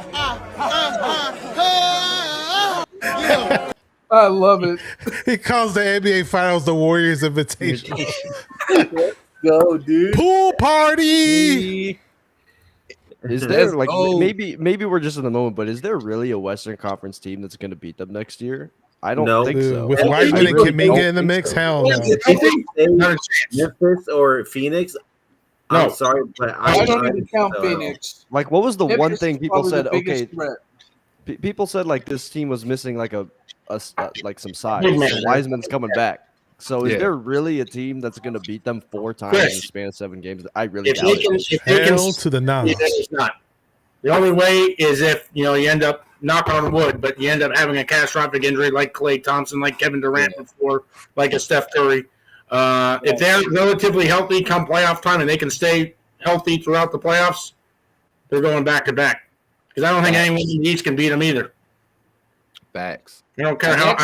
I love it.
He calls the NBA Finals the Warriors Invitation.
Go, dude.
Pool party.
Is there
Let's
like
go.
maybe we're just in the moment, but is there really a Western Conference team that's going to beat them next year? I don't
No.
think so.
With
I
Wiseman and
really
Kuminga
don't
in the
think
mix,
so.
hell no.
If they
Not a
say
chance.
Memphis or Phoenix,
No.
I'm sorry, but
I don't even count
so.
Phoenix.
Like, what was the one
Memphis
thing
is
people
probably
said?
the biggest
Okay,
threat.
people said like this team was missing like like some size.
Big man.
So Wiseman's coming back. So is
Yeah.
there really a team that's going to beat them 4 times
Chris,
in the span of 7 games? I really
If
doubt
they
it.
can, if they can,
Hell to the no.
it's not. The only way is if you end up knock on wood, but you end up having a catastrophic injury like Klay Thompson, like Kevin Durant before, like a Steph Curry. If they're relatively healthy come playoff time and they can stay healthy throughout the playoffs, they're going back to back. Because I don't think anyone in the East can beat them either.
Facts.
I don't care how.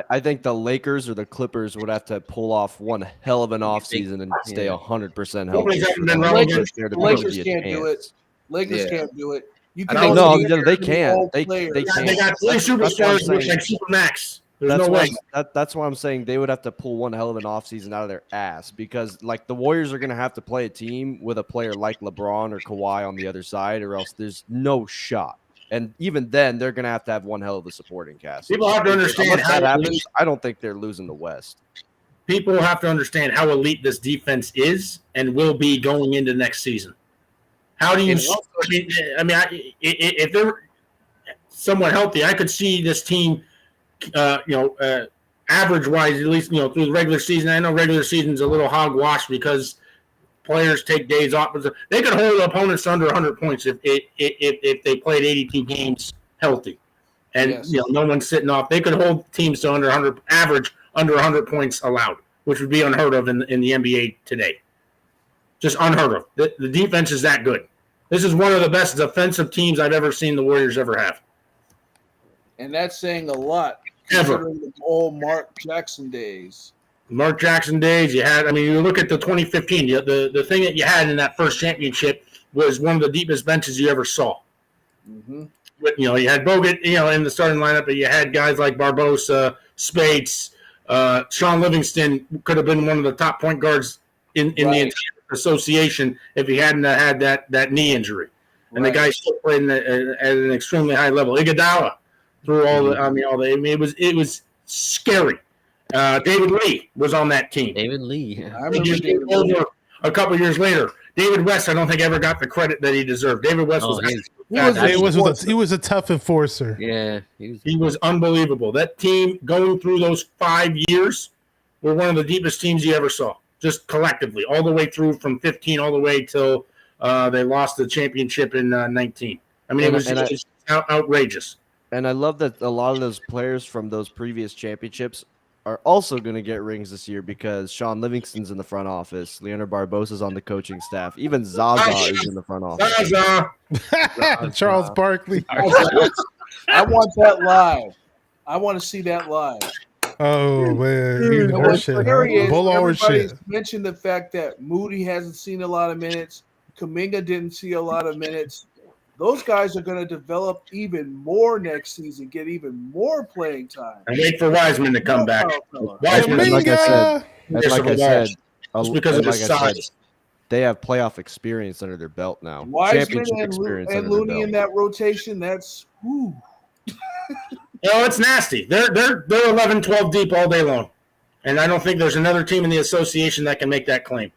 I think the Lakers or the Clippers would have to pull off one hell of an offseason and stay 100% healthy.
Nobody's ever been
for
relevant.
there to
The Lakers
be a
can't do it.
chance.
Lakers
Yeah.
can't do it. You
I
can
don't
No,
only do
they
it
can't.
all
They
players.
can't.
They got 3
That's what I'm
superstars with
saying.
like Supermax. There's
That's
no
why
way.
that's why I'm saying they would have to pull one hell of an offseason out of their ass because like the Warriors are going to have to play a team with a player like LeBron or Kawhi on the other side or else there's no shot. And even then they're going to have one hell of a supporting cast.
People have to understand
Unless that
how
happens, I don't think they're losing the West.
people have to understand how elite this defense is and will be going into next season. How do you? If they're somewhat healthy, I could see this team, average wise, at least through the regular season. I know regular season's a little hogwash because players take days off, but they could hold opponents to under 100 points if they played 82 games healthy, and
Yes.
no one's sitting off. They could hold teams to under 100 average, under 100 points allowed, which would be unheard of in the NBA today. Just unheard of. The defense is that good. This is one of the best defensive teams I've ever seen the Warriors ever have.
And that's saying a lot.
Ever.
Considering the old Mark Jackson days.
Mark Jackson days, you look at the 2015, the thing that you had in that first championship was one of the deepest benches you ever saw.
Mm-hmm.
But, you had Bogut, in the starting lineup, but you had guys like Barbosa, Spates, Sean Livingston could have been one of the top point guards in the entire association if he hadn't had that knee injury. And the guy still played at an extremely high level. Iguodala through it was scary. David Lee was on that team.
David Lee.
I remember David Lee.
Over a couple years later, David West, I don't think ever got the credit that he deserved. David West
He was a tough enforcer.
Yeah,
he was unbelievable. That team going through those 5 years were one of the deepest teams you ever saw, just collectively, all the way through from 15 all the way till they lost the championship in 19. It was just outrageous.
And I love that a lot of those players from those previous championships are also going to get rings this year because Sean Livingston's in the front office. Leonard Barbosa's on the coaching staff. Even Zaza is in the front office.
Charles Barkley.
I want that live. I want to see that live.
Oh, man.
And what's
Shit,
scary is
Bull or
everybody's
shit.
mentioned the fact that Moody hasn't seen a lot of minutes. Kuminga didn't see a lot of minutes. Those guys are going to develop even more next season, get even more playing time.
And wait for Wiseman to come back. Wiseman,
And like I said,
Just because of
like
his
I said,
size.
they have playoff experience under their belt now.
Wiseman
Championship
and
experience under their
Looney
belt.
in that rotation, that's whew.
It's nasty. They're 11, 12 deep all day long. And I don't think there's another team in the association that can make that claim.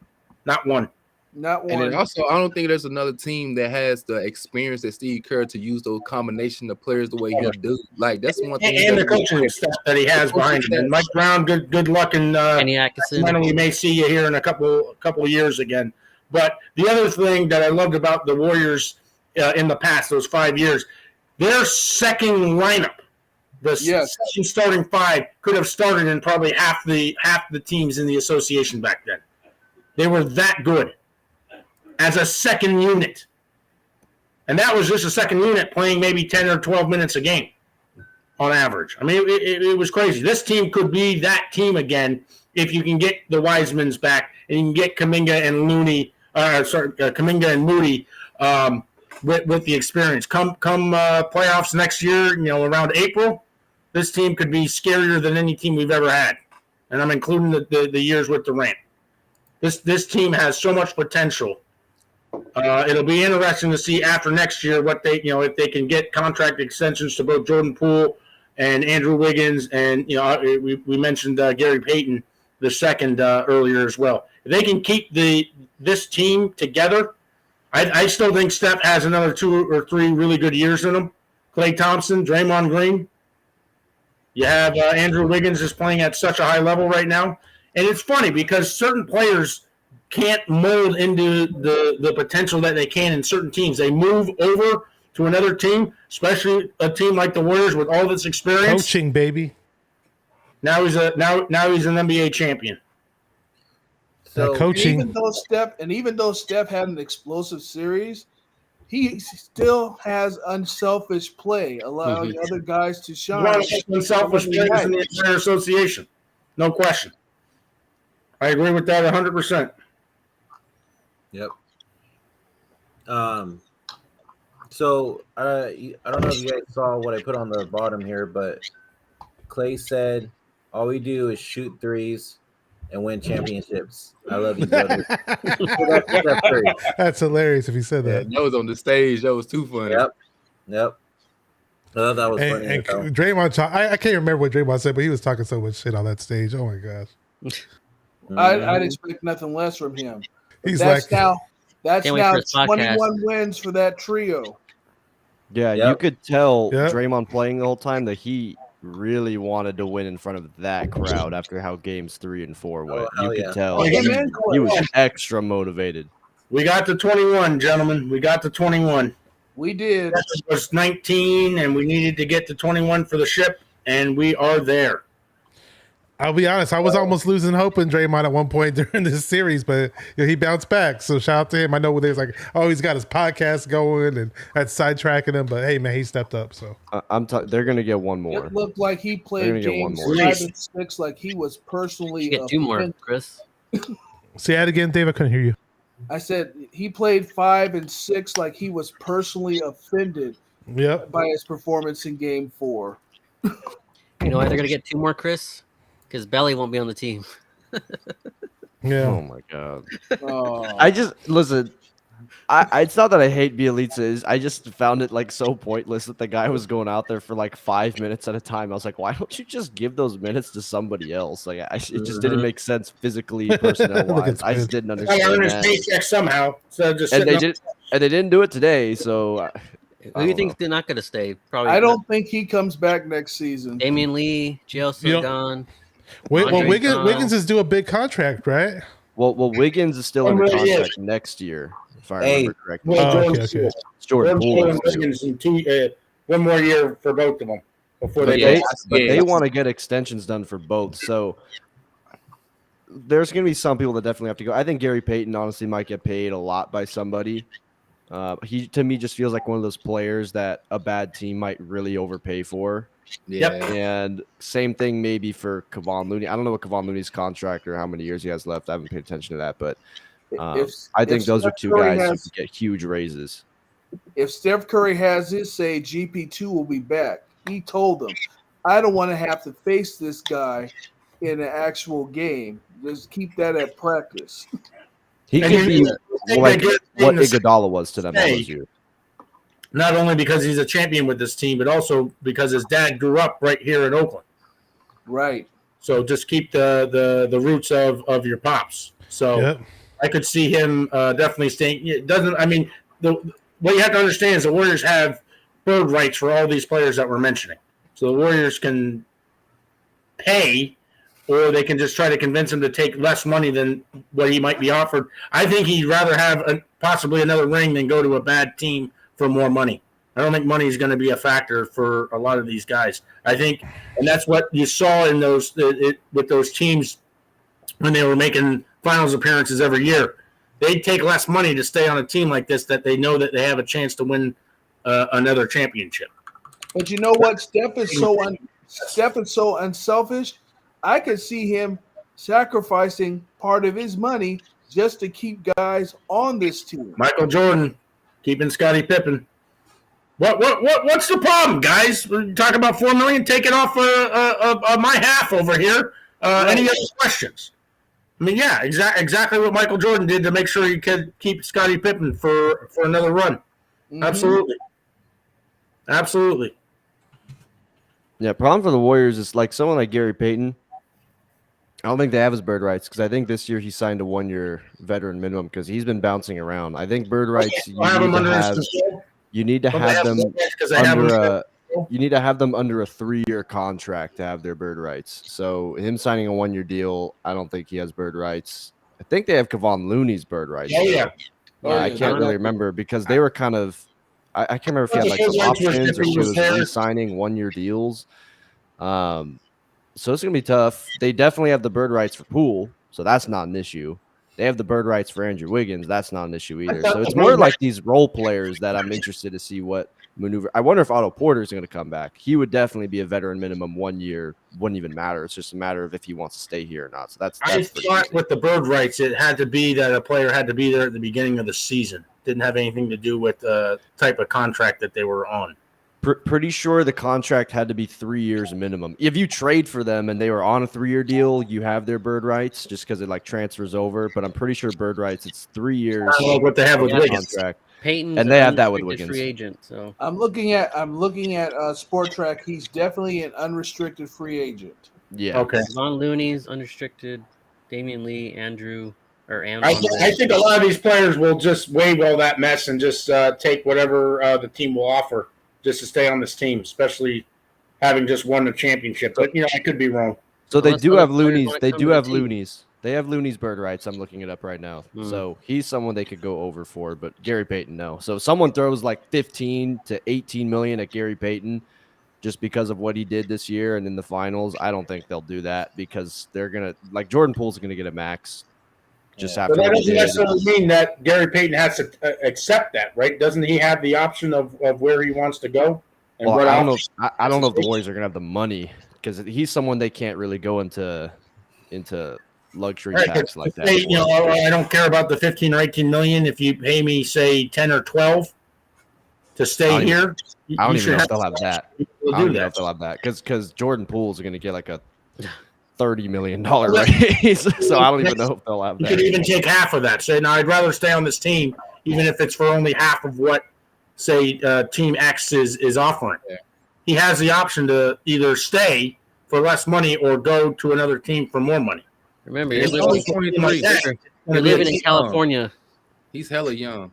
Not one.
Not one.
And then also, I don't think there's another team that has the experience that Steve Kerr to use those combination of players the way he'll do. Like that's one thing.
And the coaching staff that he has behind him. And Mike Brown, good luck in
Kenny Atkinson.
we may see you here in a couple of years again. But the other thing that I loved about the Warriors in the past, those 5 years, their second lineup, the second starting 5, could have started in probably half the teams in the association back then. They were that good as a second unit. And that was just a second unit playing maybe 10 or 12 minutes a game. on average. I mean, it was crazy. This team could be that team again if you can get the Wisemans back and you can get Kuminga and Kuminga and Moody with the experience. Come playoffs next year, around April, this team could be scarier than any team we've ever had. And I'm including the years with Durant. This team has so much potential. It'll be interesting to see after next year what they, if they can get contract extensions to both Jordan Poole and Andrew Wiggins, and we mentioned Gary Payton the second earlier as well. If they can keep this team together, I still think Steph has another 2 or 3 really good years in him. Klay Thompson, Draymond Green. You have Andrew Wiggins is playing at such a high level right now, and it's funny because certain players can't mold into the potential that they can in certain teams. They move over to another team, especially a team like the Warriors with all this experience.
Coaching, baby.
Now he's an NBA champion.
So coaching.
Even though Steph had an explosive series, he still has unselfish play, allowing other guys to shine.
One of the unselfish players in the entire association, no question. I agree with that 100%.
Yep. So I don't know if you guys saw what I put on the bottom here, but Klay said, "All we do is shoot threes and win championships." I love you, brother.
That's hilarious if he said that.
That was on the stage. That was too funny.
Yep. I thought that was funny.
And Draymond, I can't remember what Draymond said, but he was talking so much shit on that stage. Oh my gosh.
I'd expect nothing less from him.
He's
that's
like,
now 21 wins for that trio.
Yeah, you could tell Draymond playing the whole time that he really wanted to win in front of that crowd after how games 3 and 4 went. You could tell he was extra motivated.
We got to 21, gentlemen. We got to 21.
We did.
That was 19, and we needed to get to 21 for the ship, and we are there.
I'll be honest, I was almost losing hope in Draymond at one point during this series, but he bounced back. So shout out to him. I know there's like, he's got his podcast going, and that's sidetracking him. But hey, man, he stepped up. So
they're gonna get one more.
It looked like he played games 5 and 6 like he was personally.
Get 2 more, Chris.
Say that again, Dave. I couldn't hear you.
I said he played 5 and 6 like he was personally offended. By his performance in Game 4.
You know why they're gonna get 2 more, Chris? Because Belly won't be on the team.
Yeah.
Oh my god. I just listen. It's not that I hate Bielitsa. I just found it like so pointless that the guy was going out there for like 5 minutes at a time. I was like, why don't you just give those minutes to somebody else? Like, it just didn't make sense physically, personnel wise. I just didn't understand.
I earned his paycheck somehow. So just
and they didn't do it today. So
who do you think they're not going to stay? Probably.
I don't think he comes back next season.
Damian Lee, J.L. still gone.
Wiggins is due a big contract, right?
Well, Wiggins is still under contract next year, if I remember correctly.
Okay.
Jordan Poole and Wiggins in 1 more year for both of them before they
want to get extensions done for both. So there's going to be some people that definitely have to go. I think Gary Payton honestly might get paid a lot by somebody. He to me just feels like one of those players that a bad team might really overpay for.
Yeah.
And same thing maybe for Kevon Looney. I don't know what Kevon Looney's contract or how many years he has left. I haven't paid attention to that, but I think those are 2 guys who could get huge raises.
If Steph Curry has his say, GP2 will be back. He told them, I don't want to have to face this guy in an actual game. Just keep that at practice.
He could be like what Iguodala was to them all those years.
Not only because he's a champion with this team, but also because his dad grew up right here in Oakland.
Right.
So just keep the roots of your pops. So I could see him definitely staying. It doesn't. I mean, what you have to understand is the Warriors have bird rights for all these players that we're mentioning. So the Warriors can pay, or they can just try to convince him to take less money than what he might be offered. I think he'd rather have possibly another ring than go to a bad team for more money. I don't think money is going to be a factor for a lot of these guys. I think, and that's what you saw in those with those teams when they were making finals appearances every year. They'd take less money to stay on a team like this that they know that they have a chance to win another championship.
But you know what? Steph is so unselfish. I could see him sacrificing part of his money just to keep guys on this team.
Michael Jordan keeping Scottie Pippen. What's the problem, guys? We're talking about $4 million. Take it off my half over here. Any other questions? I mean, yeah, exactly what Michael Jordan did to make sure he could keep Scottie Pippen for another run. Mm-hmm. Absolutely.
Yeah, problem for the Warriors is like someone like Gary Payton. I don't think they have his bird rights because I think this year he signed a 1-year veteran minimum because he's been bouncing around. I think bird rights you need to have them under a 3-year contract to have their bird rights. So him signing a 1-year deal, I don't think he has bird rights. I think they have Kevon Looney's bird rights. I can't really remember because they were kind of I can't remember if he had like some options or he was re-signing 1-year deals. So it's gonna be tough. They definitely have the bird rights for Poole, so that's not an issue. They have the bird rights for Andrew Wiggins. That's not an issue either. So it's more like these role players that I'm interested to see what maneuver. I wonder if Otto Porter is going to come back. He would definitely be a veteran minimum 1 year. Wouldn't even matter. It's just a matter of if he wants to stay here or not. So that's
I thought with the bird rights, it had to be that a player had to be there at the beginning of the season. Didn't have anything to do with the type of contract that they were on.
Pretty sure the contract had to be 3 years minimum. If you trade for them and they were on a 3-year deal, you have their bird rights just because it like transfers over. But I'm pretty sure bird rights, it's 3 years.
I don't know what they have with Wiggins.
Contract.
Peyton
and they have that with Wiggins.
Free agent. So
I'm looking at Sport Track. He's definitely an unrestricted free agent.
Yeah.
Okay.
Von Looney's unrestricted. Damian Lee, Andrew.
I think a lot of these players will just waive all that mess and just take whatever the team will offer just to stay on this team, especially having just won the championship. But, I could be wrong.
So they do have Looney's. They do have Looney's. They have Looney's bird rights. I'm looking it up right now. So he's someone they could go over for, but Gary Payton, no. So if someone throws like 15 to 18 million at Gary Payton just because of what he did this year and in the finals, I don't think they'll do that because they're going to – like Jordan Poole's going to get a max. But
that doesn't necessarily mean that Gary Payton has to accept that, right? Doesn't he have the option of where he wants to go? And
well, I don't know if the Warriors are going to have the money because he's someone they can't really go into luxury tax like that.
I don't care about the 15 or 18 million. If you pay me, say, 10 or 12 to stay here,
I don't even know if they'll have that. I don't even know if they'll have that because Jordan Poole's going to get like a $30 million raise, so I don't even know if they'll have that.
You could even take half of that. Say, no, I'd rather stay on this team, even if it's for only half of what, say, Team X is offering. Yeah. He has the option to either stay for less money or go to another team for more money.
Remember, you're living in California.
He's hella young.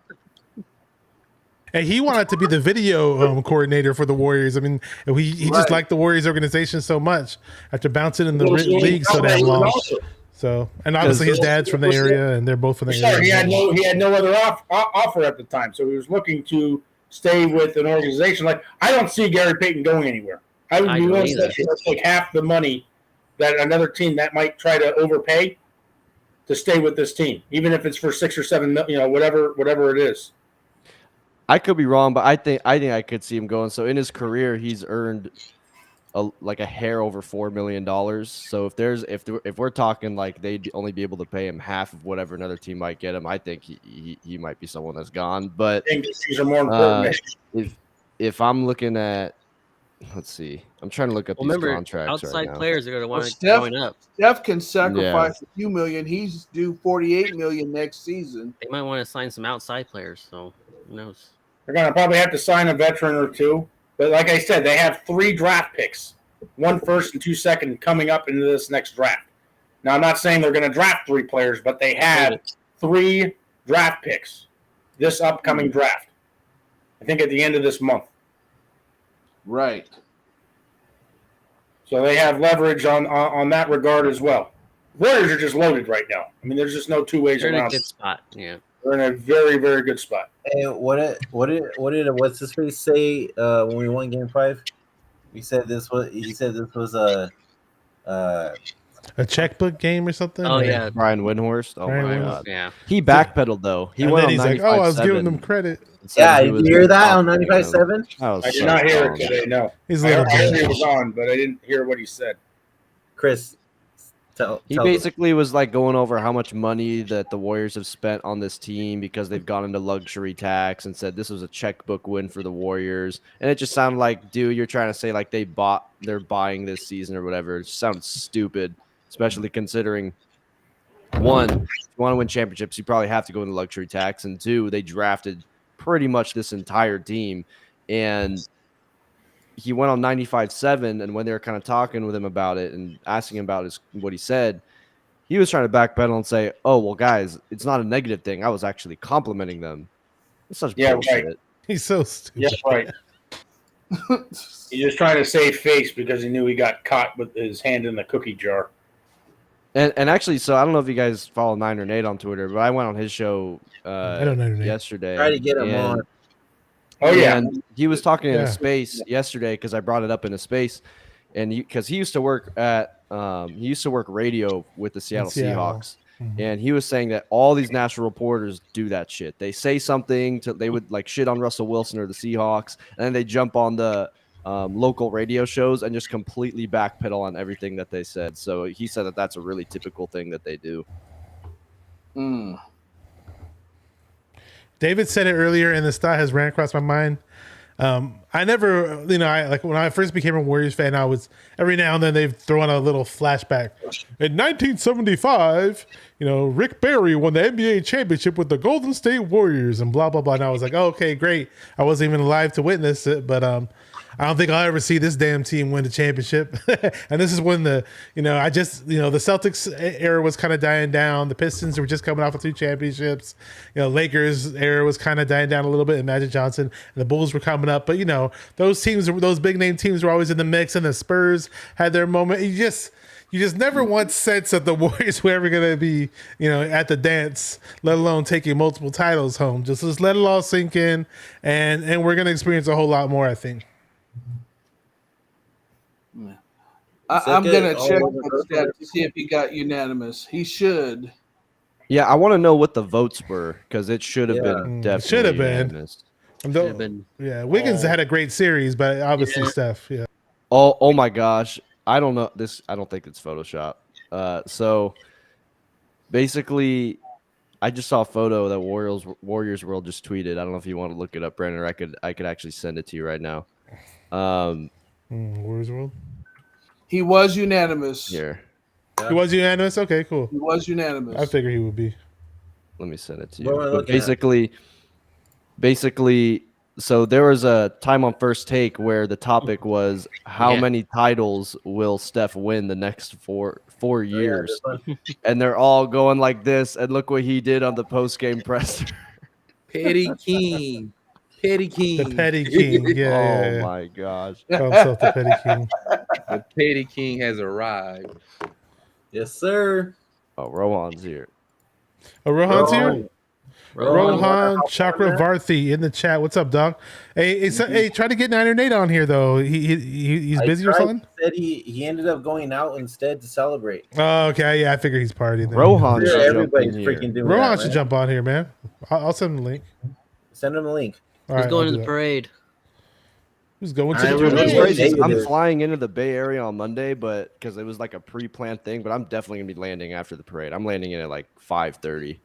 And he wanted to be the video coordinator for the Warriors. I mean, he just liked the Warriors organization so much after bouncing in the league so damn long. So, and obviously his dad's from the area, and they're both from the area.
He had no other offer at the time, so he was looking to stay with an organization. Like, I don't see Gary Payton going anywhere. I would be willing to take half the money that another team that might try to overpay to stay with this team, even if it's for 6 or 7, whatever it is.
I could be wrong, but I think I could see him going. So in his career, he's earned a hair over $4 million. So if we're talking like they'd only be able to pay him half of whatever another team might get him, I think he might be someone that's gone. But
these are more important.
If I'm looking at, let's see, I'm trying to look up these contracts
outside
right now.
players are going to want to join up.
Steph can sacrifice a few million. He's due $48 million next season.
They might want to sign some outside players. So who knows?
They're going to probably have to sign a veteran or two. But like I said, they have 3 draft picks, 1 first and 2 second coming up into this next draft. Now, I'm not saying they're going to draft 3 players, but they have 3 draft picks this upcoming draft. I think at the end of this month.
Right.
So they have leverage on that regard as well. Warriors are just loaded right now. I mean, there's just no 2 ways around.
They're in a good spot. Yeah.
They're in a very, very good spot.
And what did what's his face say when we won Game 5? He said this was a
A checkbook game or something?
Oh
Or-
yeah,
Brian Windhorst. Oh
Brian
my
Windhorst.
god.
yeah.
He backpedaled though. He
And
went
then
on
he's like,
95.7.
"Oh, I was giving them credit."
and said
Yeah,
he
did
was
you hear that on
complimenting them.
95.7?
That was
I did
so
not hear it
dumb.
today. No,
He's a
I
little
heard
bitch.
it was on, but I didn't hear what he said.
Chris, tell
He
them.
basically was like going over how much money that the Warriors have spent on this team because they've gone into luxury tax and said this was a checkbook win for the Warriors. And it just sounded like, dude, you're trying to say like they're buying this season or whatever. It sounds stupid, especially considering one, if you want to win championships, you probably have to go into luxury tax. And two, they drafted pretty much this entire team. And he went on 95.7, and when they were kind of talking with him about it and asking him about what he said, he was trying to backpedal and say, "Oh, well, guys, it's not a negative thing. I was actually complimenting them." It's such
Yeah,
bullshit.
right.
He's so stupid.
Yes, right. He's just trying to save face because he knew he got caught with his hand in the cookie jar.
And actually, so I don't know if you guys follow Niner Nate on Twitter, but I went on his show
I don't know your name.
yesterday.
Try to get him
and-
on.
Oh yeah,
And he was talking in
Yeah.
a space yesterday because I brought it up in a space, and because he used to work radio with the Seattle
Seattle.
Seahawks,
Mhm.
and he was saying that all these national reporters do that shit. They say something they would like shit on Russell Wilson or the Seahawks, and then they jump on the local radio shows and just completely backpedal on everything that they said. So he said that that's a really typical thing that they do.
Mm.
David said it earlier, and this thought has ran across my mind. I never, I like when I first became a Warriors fan, I was every now and then they'd throw in a little flashback. In 1975, Rick Barry won the NBA championship with the Golden State Warriors and blah, blah, blah. And I was like, oh, okay, great. I wasn't even alive to witness it, but I don't think I'll ever see this damn team win the championship. And this is when the Celtics era was kind of dying down. The Pistons were just coming off of 2 championships. Lakers era was kind of dying down a little bit, and Magic Johnson and the Bulls were coming up. But those teams, those big name teams, were always in the mix, and the Spurs had their moment. You just never once sense that the Warriors were ever going to be, at the dance, let alone taking multiple titles home. Just let it all sink in, and we're going to experience a whole lot more, I think.
I'm
Second,
gonna
all
check
over
that
the
stat to see if he got unanimous. He should.
Yeah, I want to know what the votes were because it should have
Yeah.
been definitely
Should have been.
unanimous.
Should've been-
Yeah, Wiggins had a great series, but obviously Steph, yeah.
Oh my gosh. I don't know this. I don't think it's Photoshop. So basically, I just saw a photo that Warriors World just tweeted. I don't know if you want to look it up, Brandon, or I could actually send it to you right now.
Warriors World.
He was unanimous.
Here,
He was unanimous. Okay, cool.
He was unanimous.
I figure he would be.
let me send it to
What
you.
am I
But
looking at?
basically, so there was a time on First Take where the topic was how
Yeah.
many titles will Steph win the next four years,
this one.
and they're all going like this. And look what he did on the post game presser.
Petty King. Petty King.
The Petty King. Yeah.
Oh
yeah.
my gosh.
Call himself the Petty King.
The Petty King has arrived.
Yes, sir.
Oh, Rohan's here.
Oh, Rohan's here.
Rohan.
Rohan Chakravarthi in the chat. What's up, dog? Hey, try to get Niner Nate on here though. He's
I
busy or
tried.
something.
He said he ended up going out instead to celebrate.
Oh, okay. Yeah, I figure he's partying. then.
Rohan
Yeah,
should jump
everybody's
in here.
freaking doing
Rohan
that.
should
man.
jump on here, man. I'll send him the link.
Send him a link.
All
He's
right,
going
I'll
to
do
the
that.
parade.
Who's going to
I
the
really
What's
Yeah,
parade?
crazy is
David
I'm
is.
flying into the Bay Area on Monday, but because it was like a pre-planned thing, but I'm definitely gonna be landing after the parade. I'm landing in at like 5:30.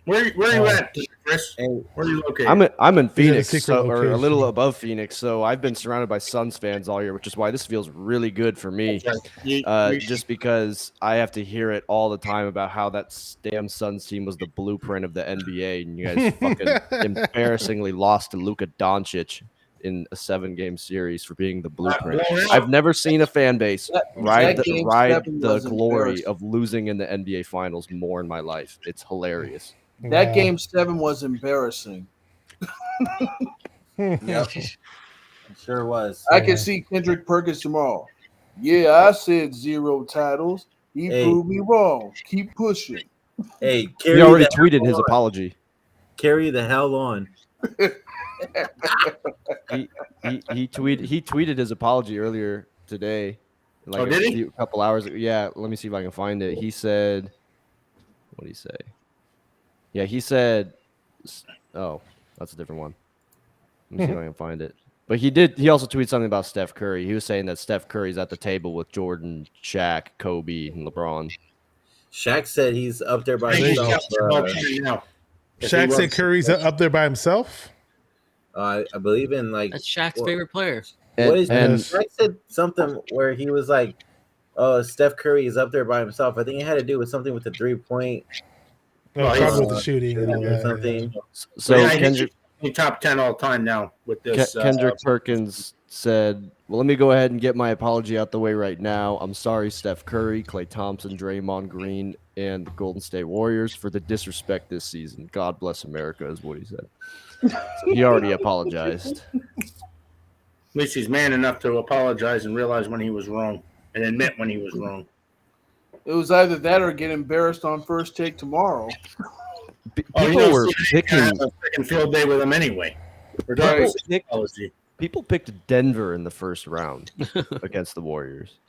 where you at, Chris?
Hey,
Where are you located?
I'm in
He's at a
Phoenix,
secret
or a
location.
little above Phoenix, so I've been surrounded by Suns fans all year, which is why this feels really good for me. Just because I have to hear it all the time about how that damn Suns team was the blueprint of the NBA, and you guys fucking embarrassingly lost to Luka Doncic in a 7-game series for being the blueprint. I've never seen a fan base ride
that game
the
7 was
glory
embarrassing.
of losing in the NBA Finals more in my life. It's hilarious.
That
Wow.
game 7 was embarrassing.
Yep. It sure was.
I can see Kendrick Perkins tomorrow. Yeah, I said 0 titles. He
Hey.
proved me wrong. Keep pushing.
Hey,
He already
the
tweeted
hell
his
on.
apology.
Carry the hell on.
He tweeted his apology earlier today. like
did he?
a couple hours ago. Yeah, let me see if I can find it. He said, what did he say? Yeah, he said, oh, that's a different one. Let me see if I can find it. But he also tweeted something about Steph Curry. He was saying that Steph Curry's at the table with Jordan, Shaq, Kobe, and LeBron.
Shaq said he's up there by
I think he's
himself.
got now. If he
Shaq said
was-
Curry's up there by himself.
I believe in like
That's Shaq's
what-
favorite player.
What is
And
Shaq said something where he was like, "Oh, Steph Curry is up there by himself." I think it had to do with something with the 3-point
No,
he's-
probably with the shooting and all
or
that.
something.
so
yeah,
Kendrick,
he's top 10 all time now with this.
Kendrick Perkins said, well, let me go ahead and get my apology out the way right now. I'm sorry, Steph Curry, Klay Thompson, Draymond Green, and the Golden State Warriors for the disrespect this season. God bless America is what he said. So he already apologized.
At least he's man enough to apologize and realize when he was wrong and admit when he was wrong.
It was either that or get embarrassed on First Take tomorrow.
People were picking.
A freaking field day with him anyway. Regardless of apology.
People picked Denver in the first round against the Warriors.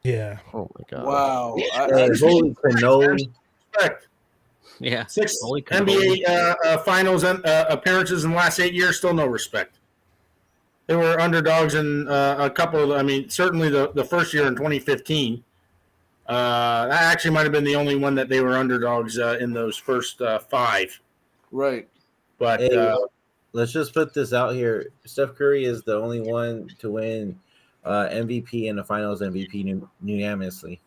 Yeah.
Oh my god!
Wow.
Holy cannoli.
Respect.
Yeah.
6
Holy
NBA finals appearances in the last 8 years, still no respect. They were underdogs in a couple of, I mean, certainly the first year in 2015. That actually might have been the only one that they were underdogs in those first 5.
Right.
But
Hey, let's just put this out here. Steph Curry is the only one to win MVP and the Finals MVP unanimously.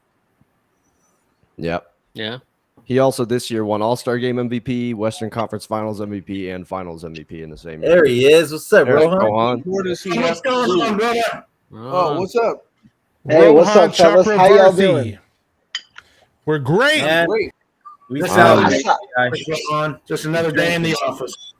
Yep.
Yeah.
He also this year won All-Star Game MVP, Western Conference Finals MVP, and Finals MVP in the same year.
There he is. What's up,
There's
Rohan?
Rohan.
Where does he
what's
have to
going
lose?
on, brother?
Oh, what's up?
Hey, what's
Rohan
up, fellas? How y'all
Chakravarthy.
doing?
We're great.
Man,
Great.
we
This
sound
is-
guys.
Just another day in the office.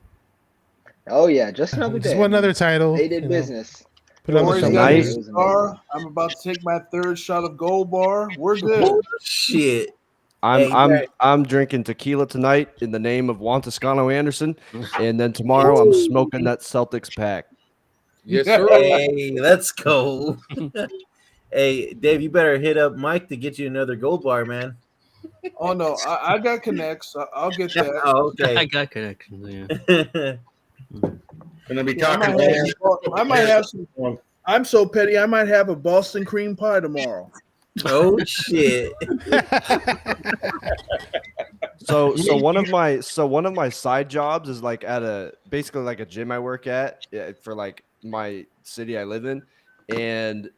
Oh yeah, just another
Just
day.
one other title.
They did
you know,
business.
Put it on the
Warriors
some
got
shoulder.
nice-
his star. I'm about to take my third shot of Gold Bar. We're good.
Oh, shit.
I'm
Hey,
I'm
Greg.
I'm drinking tequila tonight in the name of Juan Toscano Anderson, and then tomorrow I'm smoking that Celtics pack.
Yes, sir.
Hey, let's go. Hey, Dave, you better hit up Mike to get you another gold bar, man.
Oh no, I got connects. I'll get that.
Oh,
I
okay.
got connections. Yeah.
Gonna be
Yeah, I
talking
might have
about
some- I might have some. I'm so petty. I might have a Boston cream pie tomorrow.
Oh shit.
So one of my side jobs is like at a basically like a gym I work at for like my city I live in, and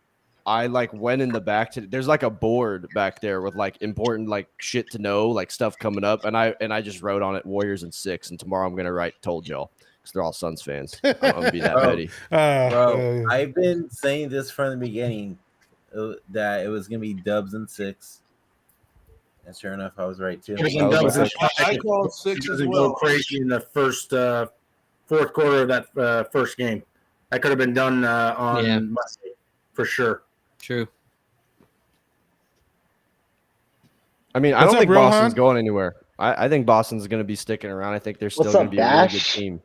I like went in the back to there's like a board back there with like important like shit to know, like stuff coming up, and I just wrote on it Warriors in 6, and tomorrow I'm gonna write told y'all because they're all Suns fans. I'm gonna be that
Bro.
petty.
Bro, I've been saying this from the beginning that it was gonna be Dubs and 6. And sure enough, I was right too.
I called 6 as
doesn't
well.
go crazy in the first fourth quarter of that first game. That could have been done on
Yeah.
Monday for sure.
True.
I mean, I
What's
don't
up,
think
Rohan?
Boston's going anywhere. I think Boston's going to be sticking around. I think they're still
What's
going
up,
to be a really good
Dash?
team.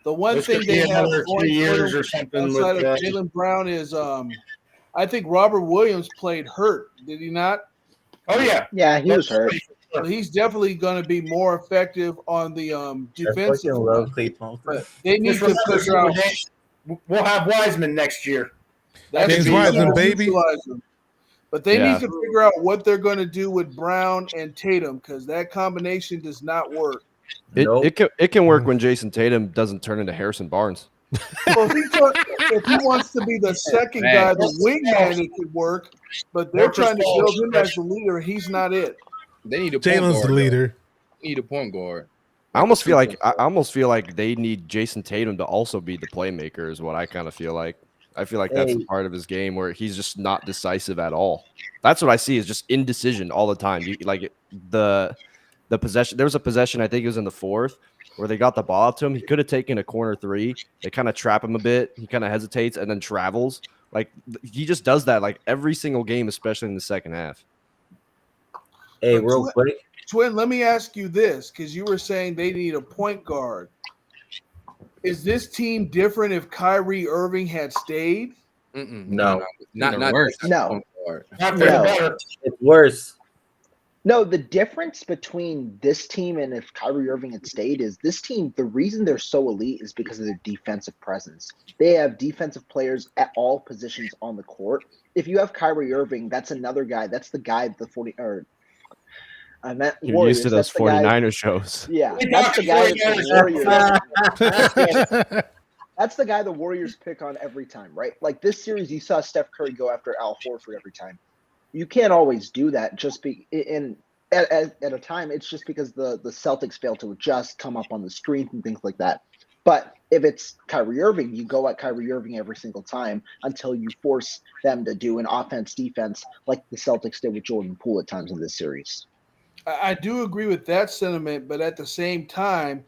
The one
This
thing
could be
they have
another
going
3
for
years
them
or something
outside
with
of Jaylen Brown is I think Robert Williams played hurt. Did he not?
Oh yeah,
Yeah, he was hurt.
So he's definitely going to be more effective on the
I
defensive.
fucking love Clay Thompson.
But they need
Just
to
remember,
figure out.
we'll have Wiseman next year.
That's
James
the
Wiseman,
easy to
baby.
utilize them. But they
Yeah.
need to figure out what they're going to do with Brown and Tatum because that combination does not work.
Nope.
It can work when Jason Tatum doesn't turn into Harrison Barnes.
Well, if he wants to be the second guy, the wingman, it could work. But they're trying to build him as the leader. He's not it.
They need a point
Jalen's
guard,
the leader.
though. They need a point guard.
I almost feel like they need Jason Tatum to also be the playmaker. Is what I kind of feel like. I feel like that's
Hey.
the part of his game where he's just not decisive at all. That's what I see is just indecision all the time. The possession. There was a possession I think it was in the fourth where they got the ball up to him. He could have taken a corner 3. They kind of trap him a bit. He kind of hesitates and then travels. Like he just does that like every single game, especially in the second half.
Hey, real quick.
Twin, let me ask you this because you were saying they need a point guard. Is this team different if Kyrie Irving had stayed?
Mm-mm,
No.
not
worse.
that
No.
point part.
Not for the
No.
better.
It's worse.
No, the difference between this team and if Kyrie Irving had stayed is this team, the reason they're so elite is because of their defensive presence. They have defensive players at all positions on the court. If you have Kyrie Irving, that's another guy. That's the guy the 40 or I meant
You're
Warriors.
used to those
That's the guy-
49er shows.
Yeah, that's the guy that the Warriors. That's the guy the Warriors pick on every time, right? Like this series, you saw Steph Curry go after Al Horford every time. You can't always do that. At a time, it's just because the Celtics fail to adjust, come up on the screens and things like that. But if it's Kyrie Irving, you go at Kyrie Irving every single time until you force them to do an offense-defense like the Celtics did with Jordan Poole at times in this series.
I do agree with that sentiment, but at the same time,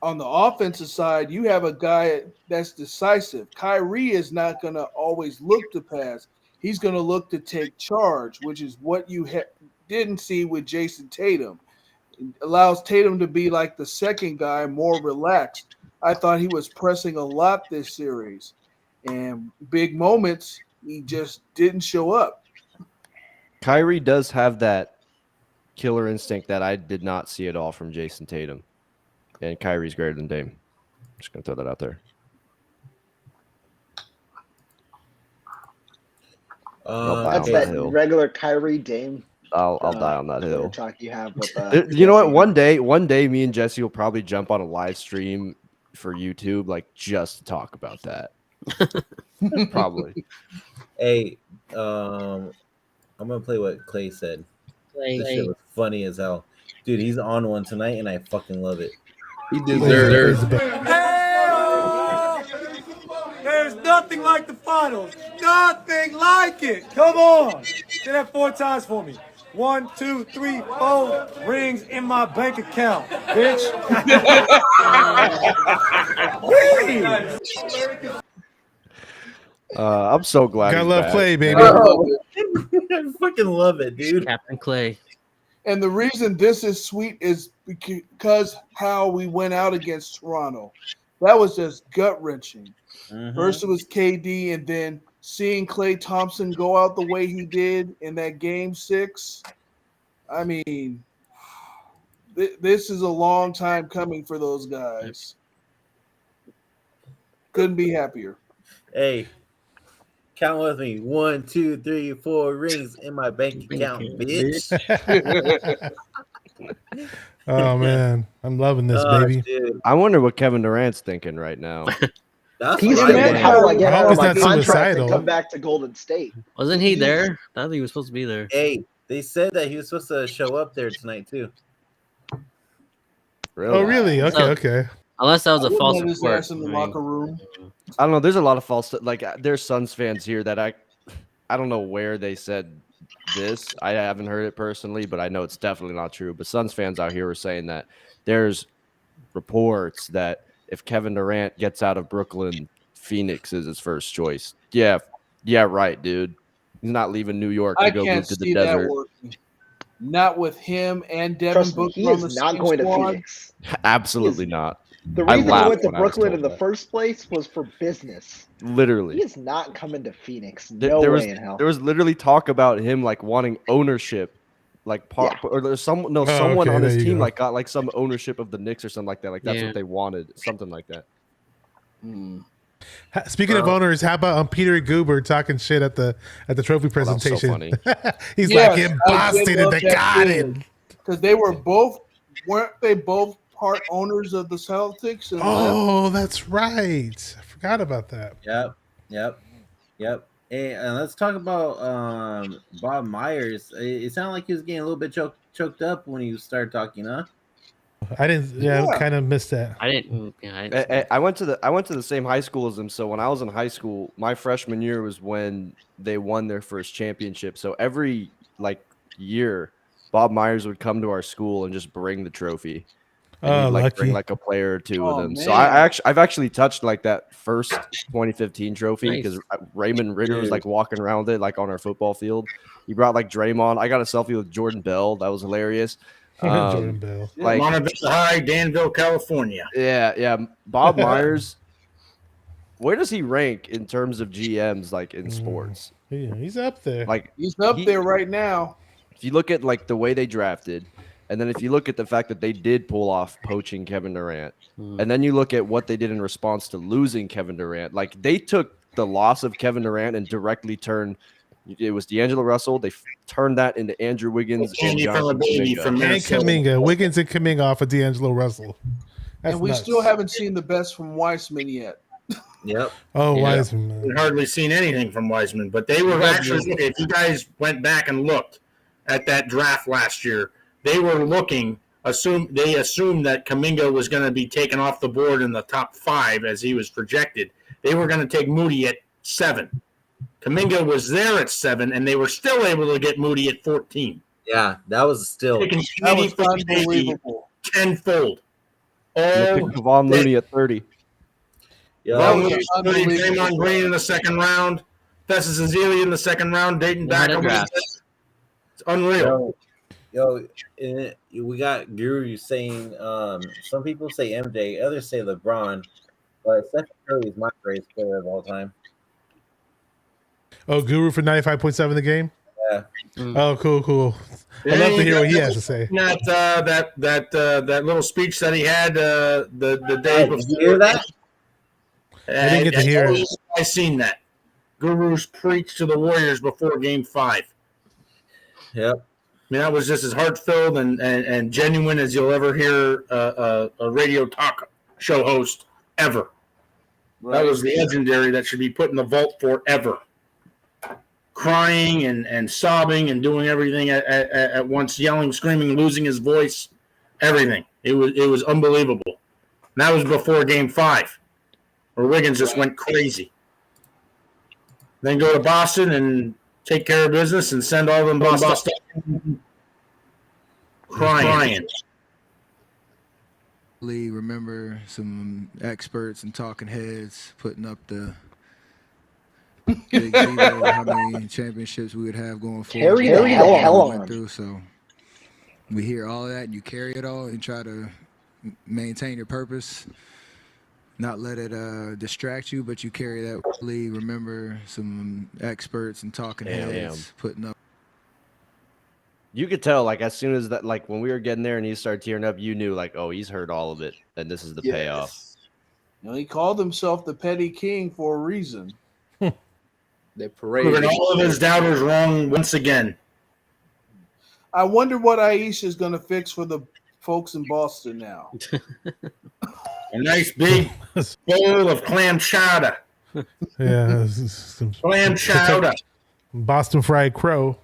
on the offensive side, you have a guy that's decisive. Kyrie is not going to always look to pass. He's going to look to take charge, which is what you didn't see with Jason Tatum. It allows Tatum to be like the second guy, more relaxed. I thought he was pressing a lot this series. And big moments, he just didn't show up.
Kyrie does have that killer instinct that I did not see at all from Jason Tatum. And Kyrie's greater than Dame. Just going to throw that out there.
That's
on
that
that hill.
regular Kyrie Dame.
I'll die on that hill.
Talk you have with,
You know what? One day, me and Jesse will probably jump on a live stream for YouTube, like just to talk about that. Probably.
Hey, I'm gonna play what Clay said. This shit was funny as hell, dude. He's on one tonight, and I fucking love it.
He deserves it.
There's nothing like the finals. Nothing like it. Come on. Say that 4 times for me. 1, 2, 3, 4 rings in my bank account, bitch.
I'm so glad.
Gotta
he's
love
back.
Clay, baby.
I fucking love it, dude.
Captain Clay.
And the reason this is sweet is because how we went out against Toronto. That was just gut-wrenching. First it was KD, and then seeing Klay Thompson go out the way he did in that Game 6. I mean, this is a long time coming for those guys. Couldn't be happier.
Hey, count with me. 1, 2, 3, 4 rings in my bank account, bitch.
Oh man, I'm loving this, baby.
Dude.
I wonder what Kevin Durant's thinking right now.
That's
He's
what I
thinking,
want.
how do I get
I hope
out of
he's
my
not
contract
suicidal.
and come back to Golden State?
Wasn't he there? I thought he was supposed to be there.
Hey, they said that he was supposed to show up there tonight too.
Really?
Oh really? Okay,
So-
okay.
Unless that was a
Wouldn't
false
let his
report.
ass in the
I mean,
locker room.
I don't know. There's a lot of false. Like there's Suns fans here that I don't know where they said this. I haven't heard it personally, but I know it's definitely not true. But Suns fans out here were saying that there's reports that if Kevin Durant gets out of Brooklyn, Phoenix is his first choice. Yeah, right, dude. He's not leaving New York to
I
go move
can't
to the
see that
desert.
working. Not with him and Devin
Trust me,
Booker
he
on the
is not
same
going to
squad.
Phoenix.
Absolutely not.
The
I
reason he
laughed
went to
when I was
Brooklyn
told
in the
that.
first place was for business.
Literally.
He is not coming to Phoenix.
There-
No
there
way
was
in hell.
there was literally talk about him like wanting ownership, like part
Yeah.
or there's someone
Oh,
on
okay,
his
there you
team
go.
like got like some ownership of the Knicks or something like that. Like that's
Yeah.
what they wanted, something like that.
Speaking of owners, how about Peter Goober talking shit at the trophy
that was so
presentation?
funny.
He's
Yes,
like in
I
Boston
did
and
love
they
that
got it.
kid. Because they weren't they both part owners of the Celtics? And
Oh, that's right. I forgot about that.
Yep. Hey, and let's talk about Bob Myers. It sounded like he was getting a little bit choked up when you started talking, huh?
I didn't. Yeah,
Yeah.
I kind of missed that.
I didn't. Yeah, I didn't
I went to the same high school as him. So when I was in high school, my freshman year was when they won their first championship. So every like year, Bob Myers would come to our school and just bring the trophy. And
Oh,
he'd, like
lucky.
bring like a player or two
Oh,
with him. So
man.
I've actually touched like that first 2015 trophy
Nice.
because Raymond Ritter was
Dude.
like walking around with it like on our football field. He brought like Draymond. I got a selfie with Jordan Bell. That was hilarious.
Jordan Bell.
Like
Monteville High, Danville, California.
yeah. Bob Myers. Where does he rank in terms of GMs like in sports?
He's up there.
Like
He's up there right now.
if you look at like the way they drafted, and then if you look at the fact that they did pull off poaching Kevin Durant, and then you look at what they did in response to losing Kevin Durant, like they took the loss of Kevin Durant and directly turned. It was D'Angelo Russell. They turned that into Andrew Wiggins and Jonathan Kuminga.
Kuminga. Wiggins and Kuminga off of D'Angelo Russell. That's
And we
nuts.
still haven't seen the best from Weissman yet.
Yep.
Oh, Wiseman. Man.
We've hardly seen anything from Wiseman, but they were actually, if you guys went back and looked at that draft last year, they were looking, they assumed that Kuminga was going to be taken off the board in the top 5 as he was projected. They were going to take Moody at 7. Kuminga was there at 7, and they were still able to get Moody at 14.
Yeah, that was still
That was unbelievable.
Tenfold.
They picked Kevon Looney at 30.
Draymond Green in the second round, Festus Ezeli in the second round, dating back. It's unreal.
We got Guru saying some people say MJ, others say LeBron, but Stephen Curry is my greatest player of all time.
Oh, Guru for 95.7 the game?
Yeah.
Oh, cool. I'd love to hear what he has to say.
That little speech that he had the day before.
Did you hear that?
I didn't get to hear it.
I seen that. Guru's preached to the Warriors before Game 5.
Yep.
I mean, that was just as heartfelt and genuine as you'll ever hear a radio talk show host ever. Right. That was legendary. That should be put in the vault forever. Crying and sobbing and doing everything at once, yelling, screaming, losing his voice, everything. It was unbelievable. And that was before Game 5, where Wiggins just went crazy. Then go to Boston and take care of business and send all them Boston crying.
Remember some experts and talking heads putting up the big zero, how many championships we would have going forward.
Carry the hell on.
Through, so we hear all of that, and you carry it all and try to maintain your purpose, not let it distract you, but you carry that. Remember some experts and talking heads putting up.
You could tell, like, as soon as that, like, when we were getting there and he started tearing up, you knew, like, oh, he's heard all of it, and this is the payoff.
You know, he called himself the Petty King for a reason.
They parade
proving all of his doubters wrong once again.
I wonder what Aisha is going to fix for the folks in Boston now.
A nice big bowl of clam chowder.
Yeah,
clam chowder.
Boston fried crow.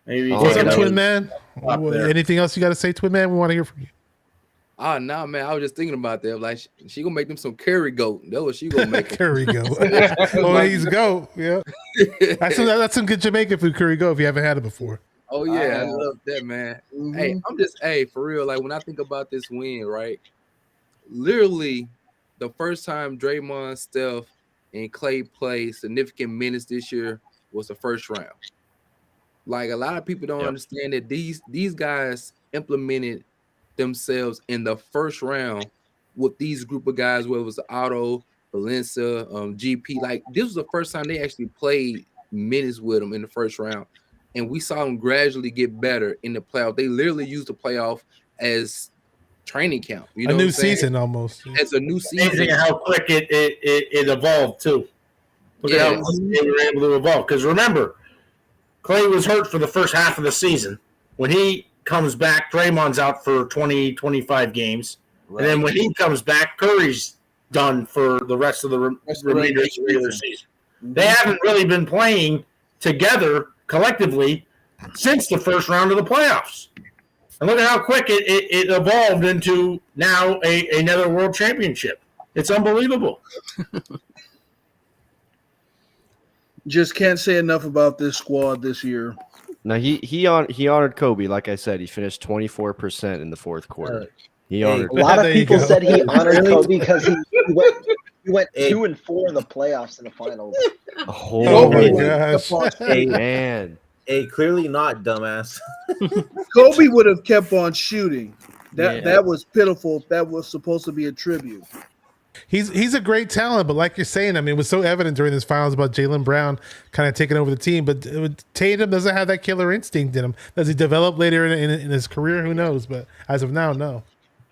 Maybe
what's up, Twin Man? Anything else you got to say, Twin Man? We want to hear from you.
Oh, no, man. I was just thinking about that. Like, she going to make them some curry goat. That's what she going to make.
Curry goat. Oh, he's goat. Yeah. That's some good Jamaican food, curry goat, if you haven't had it before.
Oh, yeah. I love that, man. Mm-hmm. Hey, for real. Like, when I think about this win, right? Literally, the first time Draymond, Steph, and Clay played significant minutes this year was the first round. Like, a lot of people don't understand that these guys implemented themselves in the first round with these group of guys, whether it was Otto, Valencia, GP. Like, this was the first time they actually played minutes with them in the first round. And we saw them gradually get better in the playoff. They literally used the playoff as training camp. You know,
a new season almost.
As a new season.
Amazing how quick it evolved too. Look at how quick they were able to evolve. Because remember, Clay was hurt for the first half of the season. When he comes back, Draymond's out for 20, 25 games. Right. And then when he comes back, Curry's done for the rest of the remainder of the regular season. Mm-hmm. They haven't really been playing together collectively since the first round of the playoffs. And look at how quick it evolved into now another world championship. It's unbelievable.
Just can't say enough about this squad this year.
Now he honored Kobe. Like I said, he finished 24% in the fourth quarter. He honored.
A lot of people said he honored Kobe because he went 2-4 in the playoffs in the finals.
Oh my gosh! Hey man,
clearly not, dumbass.
Kobe would have kept on shooting. That was pitiful. That was supposed to be a tribute.
He's a great talent, but like you're saying, I mean, it was so evident during this finals about Jaylen Brown kind of taking over the team. But Tatum doesn't have that killer instinct in him. Does he develop later in his career? Who knows? But as of now, no.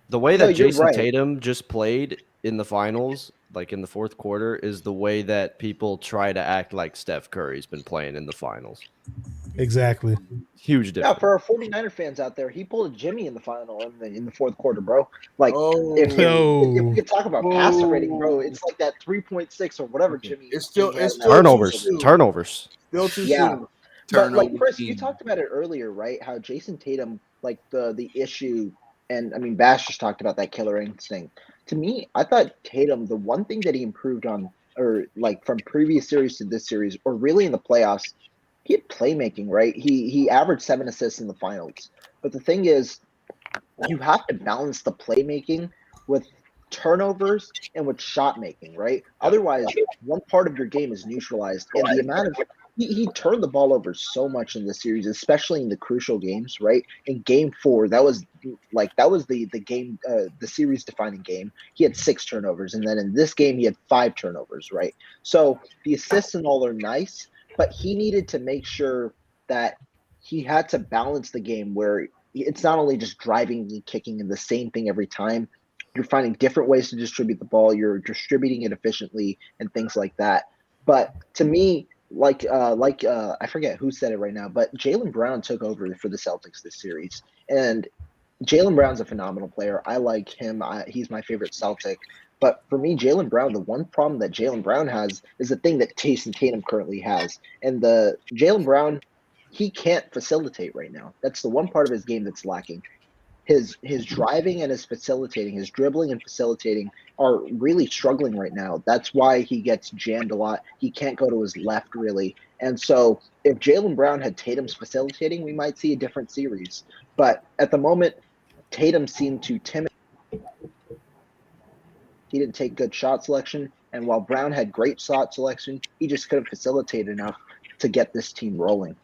The way
No,
that
you're
Jason
right.
Tatum just played in the finals, like in the fourth quarter, is the way that people try to act like Steph Curry's been playing in the finals.
Exactly.
Huge
Yeah,
difference.
for our 49er fans out there, he pulled a Jimmy in the final in the fourth quarter, bro. Like,
Oh.
if we could talk about passer rating, bro, it's like that 3.6 or whatever Jimmy.
It's still
Jimmy had in that
Turnovers.
season.
Turnovers.
Still too
Yeah.
soon.
But like
Turnover
Chris, you
king.
talked about it earlier, right? How Jason Tatum, like the issue, and I mean Bash just talked about that killer instinct. To me, I thought Tatum, the one thing that he improved on, or like from previous series to this series, or really in the playoffs, he had playmaking, right? He averaged 7 assists in the finals. But the thing is, you have to balance the playmaking with turnovers and with shot making, right? Otherwise, one part of your game is neutralized. And the amount of he turned the ball over so much in this series, especially in the crucial games, right? In game 4, that was the game, the series defining game. He had 6 turnovers, and then in this game he had 5 turnovers, right? So the assists and all are nice, but he needed to make sure that he had to balance the game where it's not only just driving and kicking and the same thing every time. You're finding different ways to distribute the ball. You're distributing it efficiently and things like that. But to me, I forget who said it right now, but Jaylen Brown took over for the Celtics this series, and Jaylen Brown's a phenomenal player. I like him. He's my favorite Celtic. But for me, Jaylen Brown, the one problem that Jaylen Brown has is the thing that Jason Tatum currently has, and the Jaylen Brown, he can't facilitate right now. That's the one part of his game that's lacking. His driving and his facilitating, his dribbling and facilitating are really struggling right now. That's why he gets jammed a lot. He can't go to his left really. And so if Jaylen Brown had Tatum's facilitating, we might see a different series. But at the moment, Tatum seemed too timid. He didn't take good shot selection. And while Brown had great shot selection, he just couldn't facilitate enough to get this team rolling.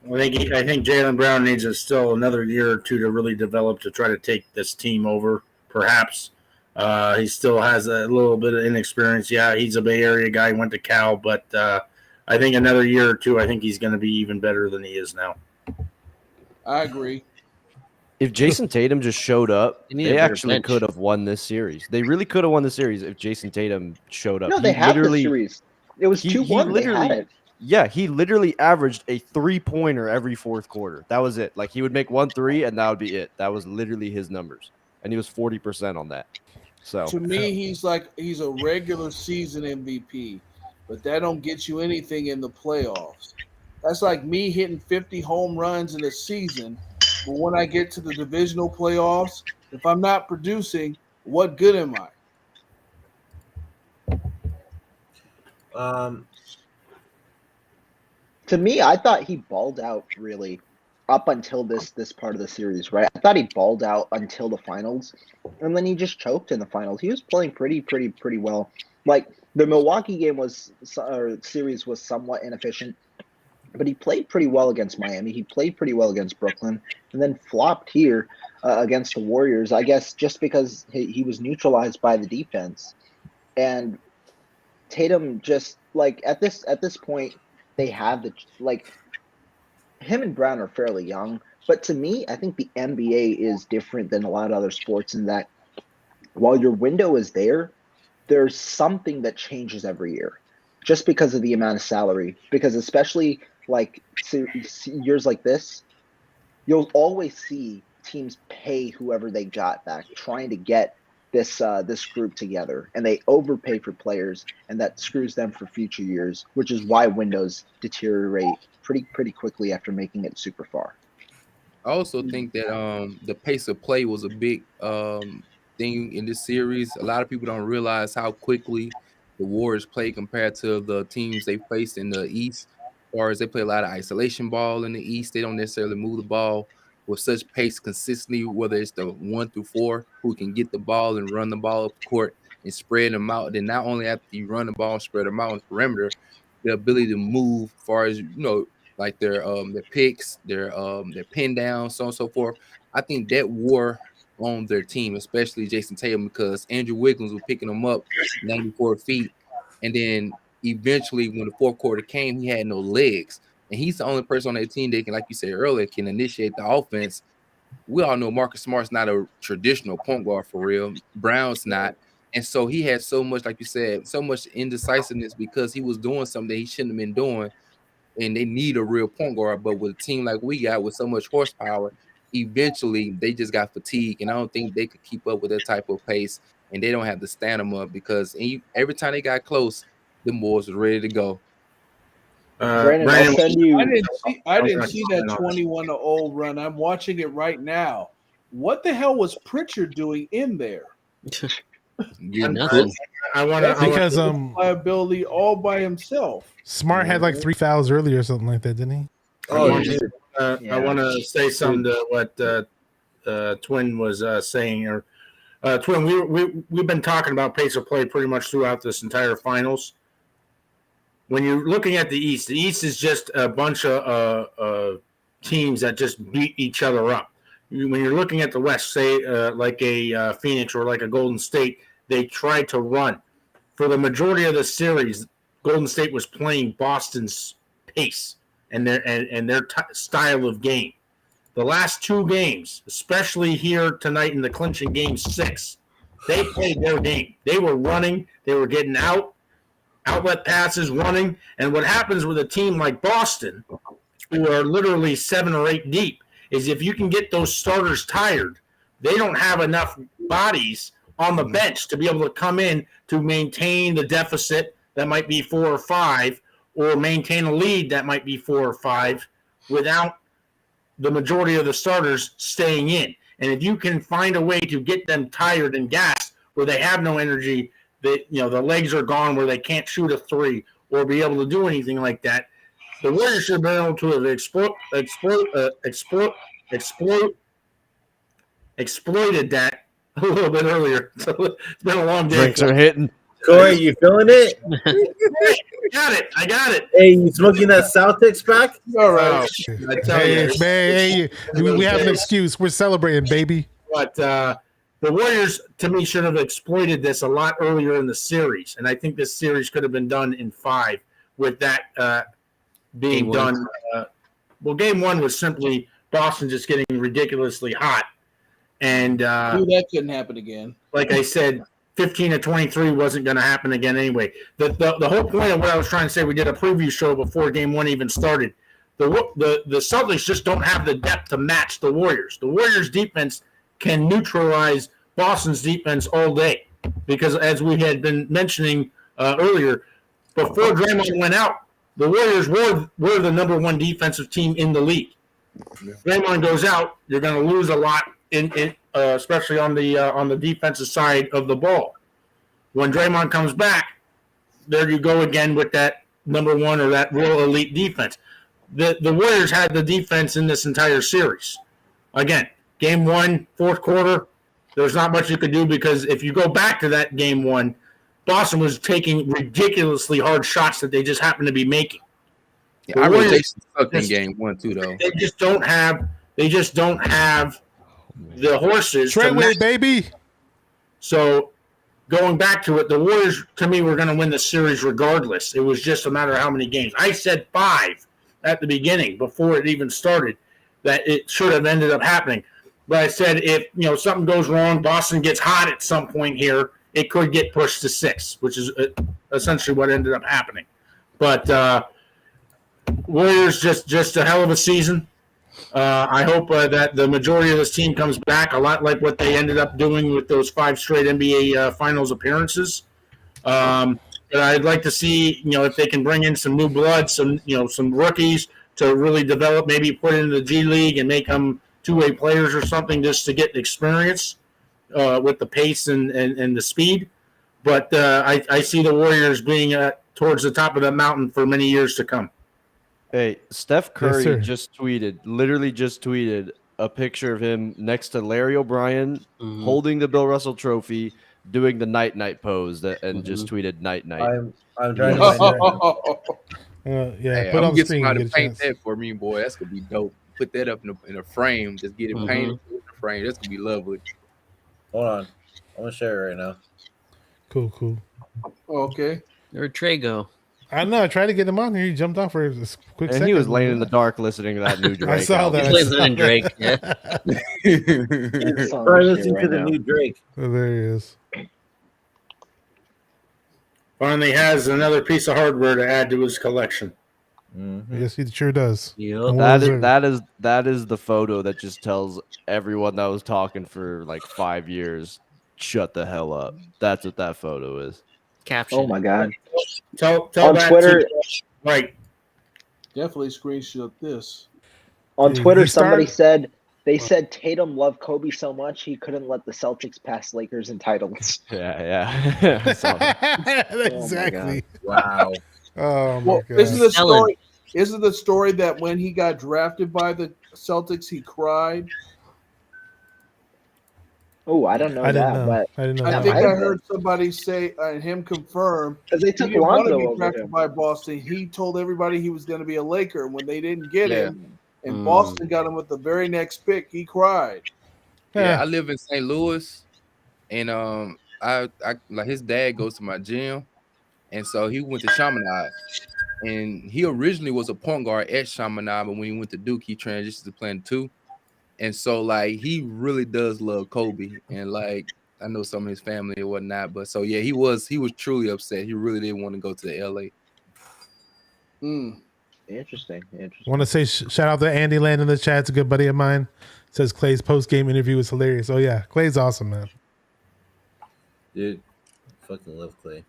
I think Jaylen Brown needs still another year or two to really develop to try to take this team over. Perhaps he still has a little bit of inexperience. Yeah, he's a Bay Area guy. Went to Cal, but I think another year or two, I think he's going to be even better than he is now.
I agree.
If Jason Tatum just showed up,
need a
they
better
actually
bench.
could have won this series. They really could have won the series if Jason Tatum showed up.
No, they had the series. It was 2-1. They had it.
Yeah, he literally averaged a 3-pointer every fourth quarter. That was it. Like he would make 1 3, and that would be it. That was literally his numbers, and he was 40% on that. So
To me, he's a regular season MVP, but that don't get you anything in the playoffs. That's like me hitting 50 home runs in a season, but when I get to the divisional playoffs, if I'm not producing, what good am I?
To me, I thought he balled out really up until this part of the series, right? I thought he balled out until the finals, and then he just choked in the finals. He was playing pretty well. Like the Milwaukee series was somewhat inefficient, but he played pretty well against Miami. He played pretty well against Brooklyn, and then flopped here against the Warriors. I guess just because he was neutralized by the defense, and Tatum just like at this point. They have him and Brown are fairly young, but to me, I think the NBA is different than a lot of other sports in that while your window is there, there's something that changes every year just because of the amount of salary. Because especially like years like this, you'll always see teams pay whoever they got back, trying to get this group together, and they overpay for players, and that screws them for future years, which is why windows deteriorate pretty quickly after making it super far.
I also think that the pace of play was a big thing in this series. A lot of people don't realize how quickly the Warriors play compared to the teams they faced in the East. As far as they play a lot of isolation ball in the East, they don't necessarily move the ball with such pace consistently, whether it's the 1 through 4 who can get the ball and run the ball up the court and spread them out. Then not only after you run the ball and spread them out on the perimeter, the ability to move as far as, like their picks, their pin downs, so on and so forth. I think that wore on their team, especially Jason Tatum, because Andrew Wiggins was picking him up 94 feet. And then eventually when the fourth quarter came, he had no legs. And he's the only person on that team that can, like you said earlier, can initiate the offense. We all know Marcus Smart's not a traditional point guard for real. Brown's not. And so he had so much, like you said, so much indecisiveness because he was doing something that he shouldn't have been doing. And they need a real point guard. But with a team like we got with so much horsepower, eventually they just got fatigued. And I don't think they could keep up with that type of pace. And they don't have the stamina because every time they got close, the boys were ready to go.
Brandon, I'll send you.
I didn't see that 21-0 run. I'm watching it right now. What the hell was Pritchard doing in there?
Nothing.
Because
liability all by himself.
Smart had like 3 fouls earlier or something like that, didn't he?
I want to say something to what Twin was saying. Or Twin, we've been talking about pace of play pretty much throughout this entire finals. When you're looking at the East is just a bunch of teams that just beat each other up. When you're looking at the West, say like a Phoenix or like a Golden State, they tried to run. For the majority of the series, Golden State was playing Boston's pace and their style of game. The last 2 games, especially here tonight in the clinching game 6, they played their game. They were running. They were getting outlet passes, running. And what happens with a team like Boston, who are literally 7 or 8 deep, is if you can get those starters tired, they don't have enough bodies on the bench to be able to come in to maintain the deficit that might be 4 or 5, or maintain a lead that might be 4 or 5 without the majority of the starters staying in. And if you can find a way to get them tired and gassed where they have no energy, that the legs are gone where they can't shoot a 3 or be able to do anything like that, the Warriors should have been able to have exploited that a little bit earlier. So it's been a long day.
Drinks are hitting.
Corey, you feeling it?
I got it.
Hey, you smoking that Celtics back?
All right.
I tell you,
Hey, we have an excuse. We're celebrating, baby.
But the Warriors, to me, should have exploited this a lot earlier in the series. And I think this series could have been done in 5 with that being done. Game 1 was simply Boston just getting ridiculously hot. And
that couldn't happen again.
Like I said, 15 to 23 wasn't going to happen again anyway. The whole point of what I was trying to say, we did a preview show before Game 1 even started. The Celtics just don't have the depth to match the Warriors. The Warriors' defense can neutralize Boston's defense all day because, as we had been mentioning earlier, before Draymond went out, the Warriors were the number 1 defensive team in the league. Draymond goes out, you're going to lose a lot especially on the defensive side of the ball. When Draymond comes back, there you go again with that number 1 or that real elite defense. The Warriors had the defense in this entire series. Again, Game 1, fourth quarter, there's not much you could do because if you go back to that Game 1, Boston was taking ridiculously hard shots that they just happened to be making.
Yeah, I really sucked in Game 1 too, though.
They just don't have the horses.
Treadway, baby.
So going back to it, the Warriors, to me, were going to win the series regardless. It was just a matter of how many games. I said 5 at the beginning before it even started that it should have ended up happening. But I said if something goes wrong, Boston gets hot at some point here, it could get pushed to 6, which is essentially what ended up happening. But Warriors just a hell of a season. I hope that the majority of this team comes back, a lot like what they ended up doing with those 5 straight NBA Finals appearances. But I'd like to see, if they can bring in some new blood, some rookies to really develop, maybe put into the G League and make them two-way players or something just to get experience with the pace and the speed. But I see the Warriors being towards the top of the mountain for many years to come.
Hey, Steph Curry
Yes,
literally just tweeted a picture of him next to Larry O'Brien holding the Bill Russell trophy, doing the night pose, and just tweeted night.
I'm trying to
yeah,
Hey,
put
I'm
on the
get
screen.
somebody
Get
to
a
paint
chance.
that for me, boy. That's gonna be dope. Put that up in a frame. Just get it painted in the frame. That's gonna be lovely.
Hold on. I'm gonna share it right now.
Cool.
Okay.
Where'd Trey go?
I know. I tried to get him on here. He jumped off for a quick
And
second.
he was laying in the dark listening to that new Drake.
I saw
album.
that.
He's listening to Drake. Yeah.
Try listening to the new Drake.
Oh, there he is.
Finally has another piece of hardware to add to his collection.
Yes, he sure does.
Yep.
That is the photo that just tells everyone that was talking for like 5 years, shut the hell up. That's what that photo is.
Caption.
Oh my god.
Tell
On
that
Twitter,
to, right.
Definitely screenshot this.
On
He
Twitter, somebody
started-
said Tatum loved Kobe so much he couldn't let the Celtics pass Lakers in titles.
Yeah. I saw that.
Exactly.
Wow.
Oh my
Well,
god.
isn't the
Ellen.
story? Isn't the story that when he got drafted by the Celtics, he cried?
Oh, I don't know
I didn't
that,
know.
but
I didn't know
I
that.
think
might
I
have
heard somebody say and him confirm
because they
he
took
didn't want to
Lonzo
be
over
drafted
him.
by Boston. He told everybody he was going to be a Laker, and when they didn't get
Yeah.
him, and Boston got him with the very next pick, he cried.
Yeah, I live in St. Louis, and I like his dad goes to my gym, and so he went to Chaminade, and he originally was a point guard at Chaminade, but when he went to Duke, he transitioned to playing 2, and so like he really does love Kobe, and like I know some of his family and whatnot, but so yeah, he was truly upset. He really didn't want to go to LA.
Interesting.
Want to say shout out to Andy Land in the chat. It's a good buddy of mine. Says Clay's post game interview was hilarious. Oh yeah, Clay's awesome, man.
Dude, fucking love Clay.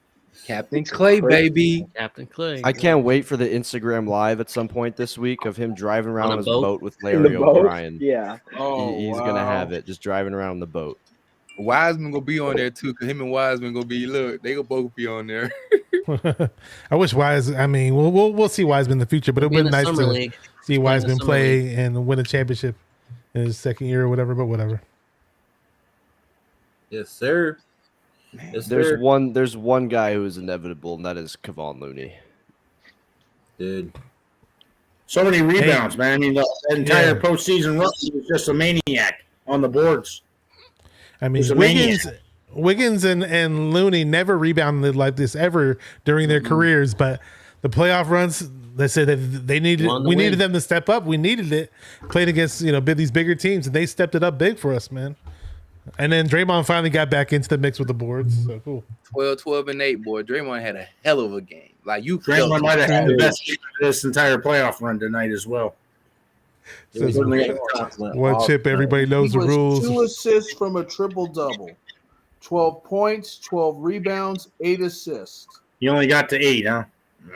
Captain Clay, baby.
Captain Clay.
I can't wait for the Instagram live at some point this week of him driving around
On a
on his
boat?
boat with
In
Larry
the boat?
O'Brien.
Yeah.
Oh,
He's
wow.
gonna have it just driving around on the boat.
Wiseman gonna be on there too, cause him and Wiseman gonna be they gonna both be on there.
I wish Wise. I mean, we'll see Wiseman in the future, but it
Be
would
in
be
the
nice
summer
to
league.
see
Play in the
Wiseman
summer
play and win a championship in his second year or whatever. But whatever.
Yes, sir. Yes,
There's
sir.
one guy who is inevitable, and that is Kevon Looney.
Dude.
So many rebounds, man. I mean, the entire
Yeah.
postseason run he was just a maniac on the boards.
I mean,
He's a maniac.
Wiggins and Looney never rebounded like this ever during their careers, but the playoff runs, they said that they needed
Won the
we
win.
needed them to step up. We needed it. Played against these bigger teams, and they stepped it up big for us, man. And then Draymond finally got back into the mix with the boards. So cool.
12 and 8, boy. Draymond had a hell of a game. Like you felt
Draymond
it.
might have had the best game of this entire playoff run tonight as well.
Says,
What
one chip, everybody knows
He
the
was
rules.
2 assists from a triple-double. 12 points, 12 rebounds, 8 assists.
You only got to 8, huh?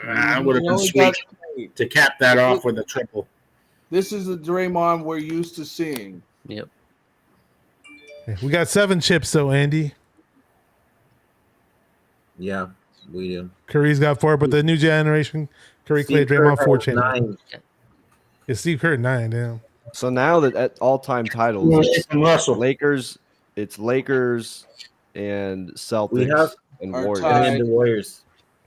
I would have
He
been
only
sweet
got 8.
to cap that off with a triple.
This is the Draymond we're used to seeing.
Yep.
We got 7 chips, though, Andy.
Yeah, we do.
Curry's got 4, but the new generation, Curry, Clay,
Steve Kerr
Draymond, 4
has
champions.
9.
Yeah, Steve Kerr 9. Damn.
So now that at all-time titles, it's
Nathan Russell.
Lakers and Celtics
We have-
and
Our
Warriors.
tie-
And the Warriors.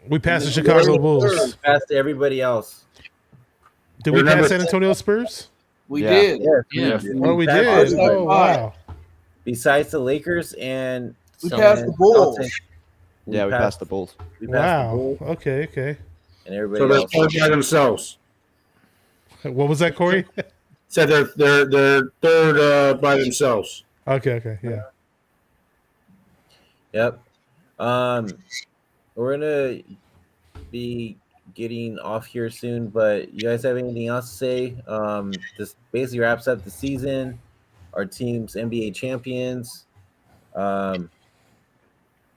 We passed the Chicago Bulls.
Past everybody else.
Did we
We're
pass
number-
San Antonio Spurs?
We
Yeah.
did.
Yes,
Yeah.
Oh, we
passed
did.
everybody.
Oh, wow.
Besides the Lakers and
We passed the Bulls.
Celtics,
Yeah, we passed the Bulls.
we passed the
Wow.
Bulls
Okay.
and
So
everybody
they're
else.
third by themselves.
What was that, Corey?
Said they're third by themselves.
Okay. Yeah.
Yep. We're gonna be getting off here soon, but you guys have anything else to say? This basically wraps up the season. Our team's NBA champions.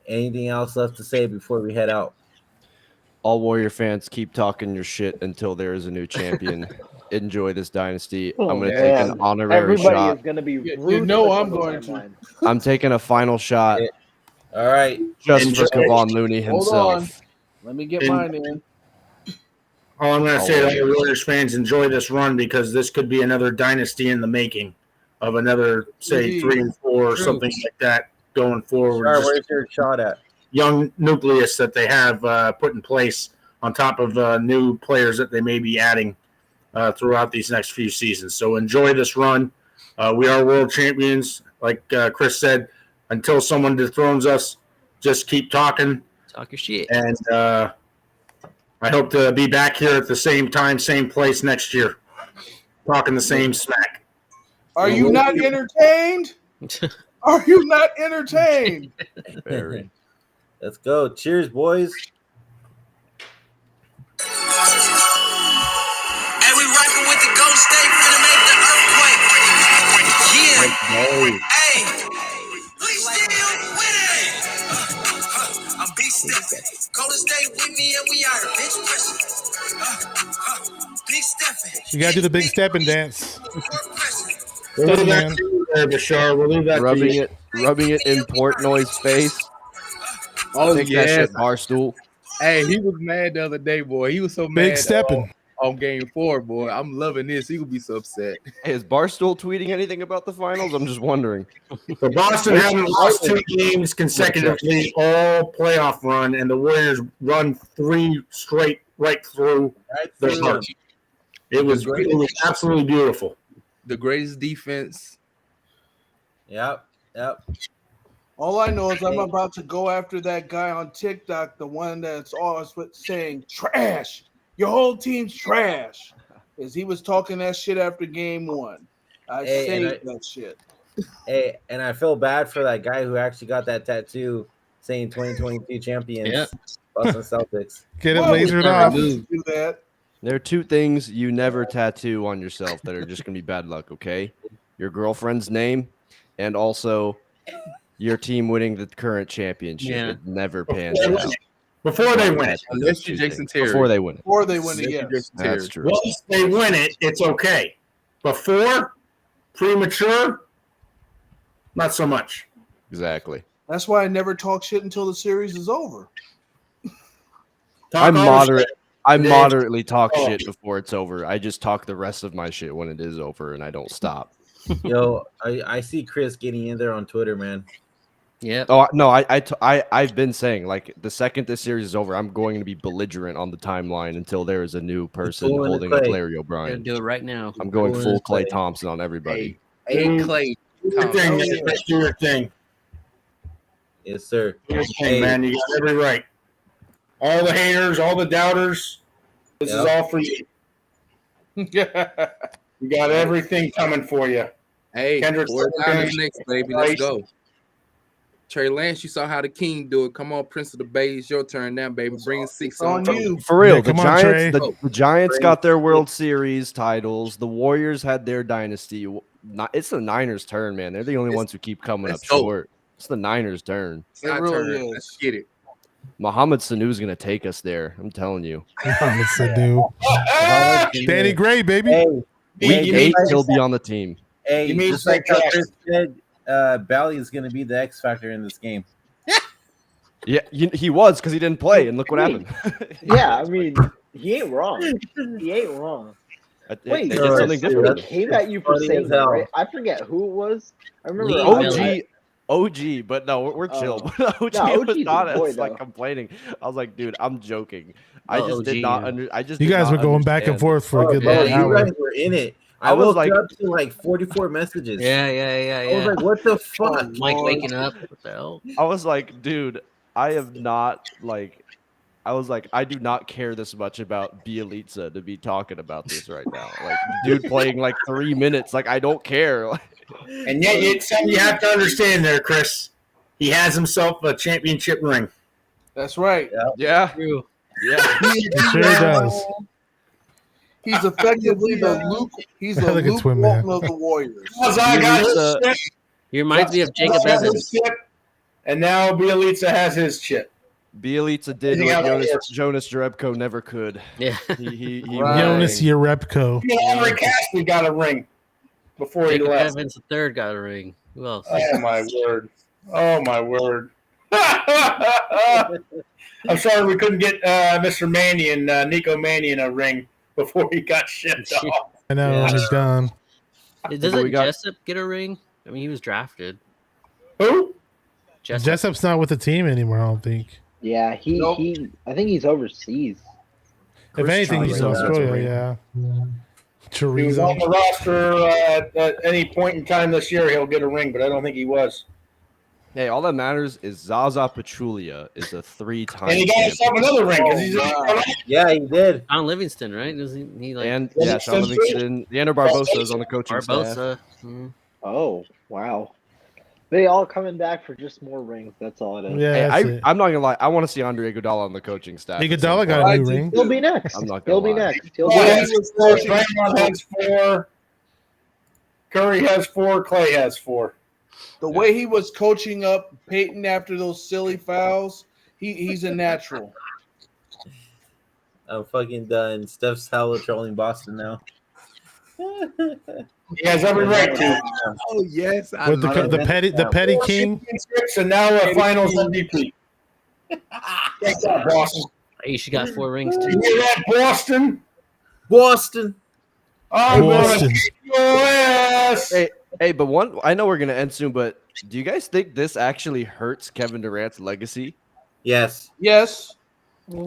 Anything else left to say before we head out?
All Warrior fans, keep talking your shit until there is a new champion. Enjoy this dynasty. I'm going to take
man.
an honorary
Everybody
shot.
is going to be
You
ruthless
know
on
I'm
the
going to.
timeline.
I'm taking a final shot
All right.
just
Enjoy.
for Kevon Looney
Hold
himself.
on. Let me get
And-
mine in.
All I'm going to say to all the Warriors fans, enjoy this run because this could be another dynasty in the making of another, say,
Indeed.
3 and 4 or
True.
something like that going forward.
All right,
Just
where's your shot at?
young nucleus that they have put in place on top of new players that they may be adding throughout these next few seasons. So enjoy this run. We are world champions. Like Chris said, until someone dethrones us, just keep talking.
Talk your shit.
And I hope to be back here at the same time, same place next year, talking the same smack.
Are you not entertained? Are you not entertained?
Very.
Let's go. Cheers, boys.
Hey, we rocking with the Golden State, finna make the earthquake. Yeah. Hey, we still winning. I'm big Stephen. Golden State with me and we are bitch pressing. Big Stephen.
You gotta do the big stepping dance.
We'll leave that to you there, Bashar. We'll leave that
rubbing
to you.
rubbing it in Portnoy's face.
Oh,
Take that
yes.
shit, Barstool.
Hey, he was mad the other day, boy. He was so mad.
Big stepping.
On game 4, boy. I'm loving this. He will be so upset.
Hey, is Barstool tweeting anything about the finals? I'm just wondering.
The Boston haven't lost 2 games consecutively all playoff run, and the Warriors run 3 straight right through the heart. It was absolutely beautiful.
The greatest defense.
Yep.
All I know is I'm about to go after that guy on TikTok, the one that's always saying trash. Your whole team's trash. As he was talking that shit after game 1. I saved that shit.
Hey, and I feel bad for that guy who actually got that tattoo saying 2022 champions.
Yeah.
Boston Celtics.
Get it lasered off.
Do that.
There are 2 things you never tattoo on yourself that are just going to be bad luck, okay? Your girlfriend's name and also your team winning the current championship.
Yeah.
It never pans out.
Before they win it.
Unless you're Jason Terry.
Before they win it.
Before they win it, yes.
That's true.
Once they win it, it's okay. Before, premature, not so much.
Exactly.
That's why I never talk shit until the series is over.
I
Dave.
moderately talk shit before it's over. I just talk the rest of my shit when it is over, and I don't stop.
Yo, I see Chris getting in there on Twitter, man.
Yeah.
Oh no, I've been saying, like, the second this series is over, I'm going to be belligerent on the timeline until there is a new person
Full in
holding
the
up
clay.
Larry
Gotta
O'Brien.
do it right now.
I'm going
Full in
full
the
Clay
clay.
Thompson on everybody.
Hey, Clay.
Do your thing, man. Let's do your thing.
Yes, sir.
Do your thing, man. You got every right. All the haters, all the doubters, this is all for you. You got everything coming for you.
Hey,
Kendrick
4
Perkins,
times next, baby. Let's go. Trey Lance, you saw how the King do it. Come on, Prince of the Bay. It's your turn now, baby. Bring 6 on
you.
For real,
Yeah,
the
come on, Trey.
Giants, the Giants got their World Series titles. The Warriors had their dynasty. It's the Niners' turn, man. They're the only ones who keep coming up
let's go.
short. It's the Niners' turn.
It's our
really
turn.
is.
Let's get it.
Mohamed Sanu's going to take us there. I'm telling you.
Let's do. Danny Gray, baby.
Hey,
Week 8, he'll be on the team.
Hey,
You mean
just like how
St.
Chris said, Bally is going to be the X factor in this game.
Yeah, he was because he didn't play, and look what happened.
Yeah, I mean, he ain't wrong. He ain't wrong.
They did
no,
something
dude,
different.
I came at you for
funny
saying
as
that,
hell.
right? I forget who it was. I remember
Lee
OG, but no, we're chill. OG was
OG's
not
a boy,
us, like,
though.
complaining. I was like, dude, I'm joking. I
Oh,
just did
OG,
not
yeah.
under. I just
You
did
guys
not
were going back and
understand.
forth for a good
yeah,
like
You
hour.
guys were in it.
I
I
was
woke
like-
up to like 44 messages.
Yeah.
I was like, what the fuck?
Mike waking up. What the hell?
I was like, dude, I have not like. I was like, I do not care this much about Bielitsa to be talking about this right now. Like, dude playing like 3 minutes. Like, I don't care.
And yet, it's something you have to understand there, Chris. He has himself a championship ring.
That's right.
Yeah,
True.
yeah.
He sure does.
He's effectively the Luke. He's the
Look at
Luke
Twin
Walton
Man.
of the Warriors.
I got his
Bielitsa-
chip.
He reminds me of Jacob
Has his
Evans.
chip, and now Bielitsa has his chip.
Bielitsa did
Yeah,
what
yeah.
Jonas Jerebko never could.
Yeah.
He
Jonas Jerebko.
Henry Cassidy got a ring before he
Jacob
left.
Evans the third got a ring. Who else?
Oh my word! Oh my word! I'm sorry we couldn't get Mr. Mannion, Nico Mannion, a ring before he got shipped off.
I know,
Yeah.
he's done.
Doesn't
we got-
Jessup get a ring? I mean, he was drafted.
Who?
Jessup's not with the team anymore, I don't think.
Yeah, he. I think he's overseas.
If anything, he's in
Chorizo, that's a
Australia,
ring.
yeah.
He was on
Chorizo.
the roster at any point in time this year. He'll get a ring, but I don't think he was.
Hey, all that matters is Zaza Pachulia is a 3-time
And he got himself another ring because he's
Yeah, he did.
John Livingston, right? Doesn't he like
and yeah, Sean Livingston, Leander Barbosa is on the coaching staff.
Barbosa? Mhm.
Oh, wow. They all coming back for just more rings. That's all it is.
Yeah,
Hey,
that's it.
I'm not gonna lie. I want to see Andre Iguodala on the coaching staff. at some
Iguodala got
point.
a new ring.
He'll be next.
I'm not
He'll
gonna
be
lie.
next. He'll
Well,
be
he
next.
has 4, Draymond has 4, Curry has 4, Clay has 4.
The way he was coaching up Peyton after those silly fouls, he's a natural.
I'm fucking done. Steph's hella trolling Boston now.
He has every right to.
Oh yes, I
With
love
the petty king.
And now a Finals MVP. Thank God, Boston.
Hey, she got 4 rings
You
too.
hear that, Boston?
Boston.
I'm
Boston.
gonna kick your ass.
Hey, but I know we're gonna end soon, but do you guys think this actually hurts Kevin Durant's legacy?
Yes.
Yes.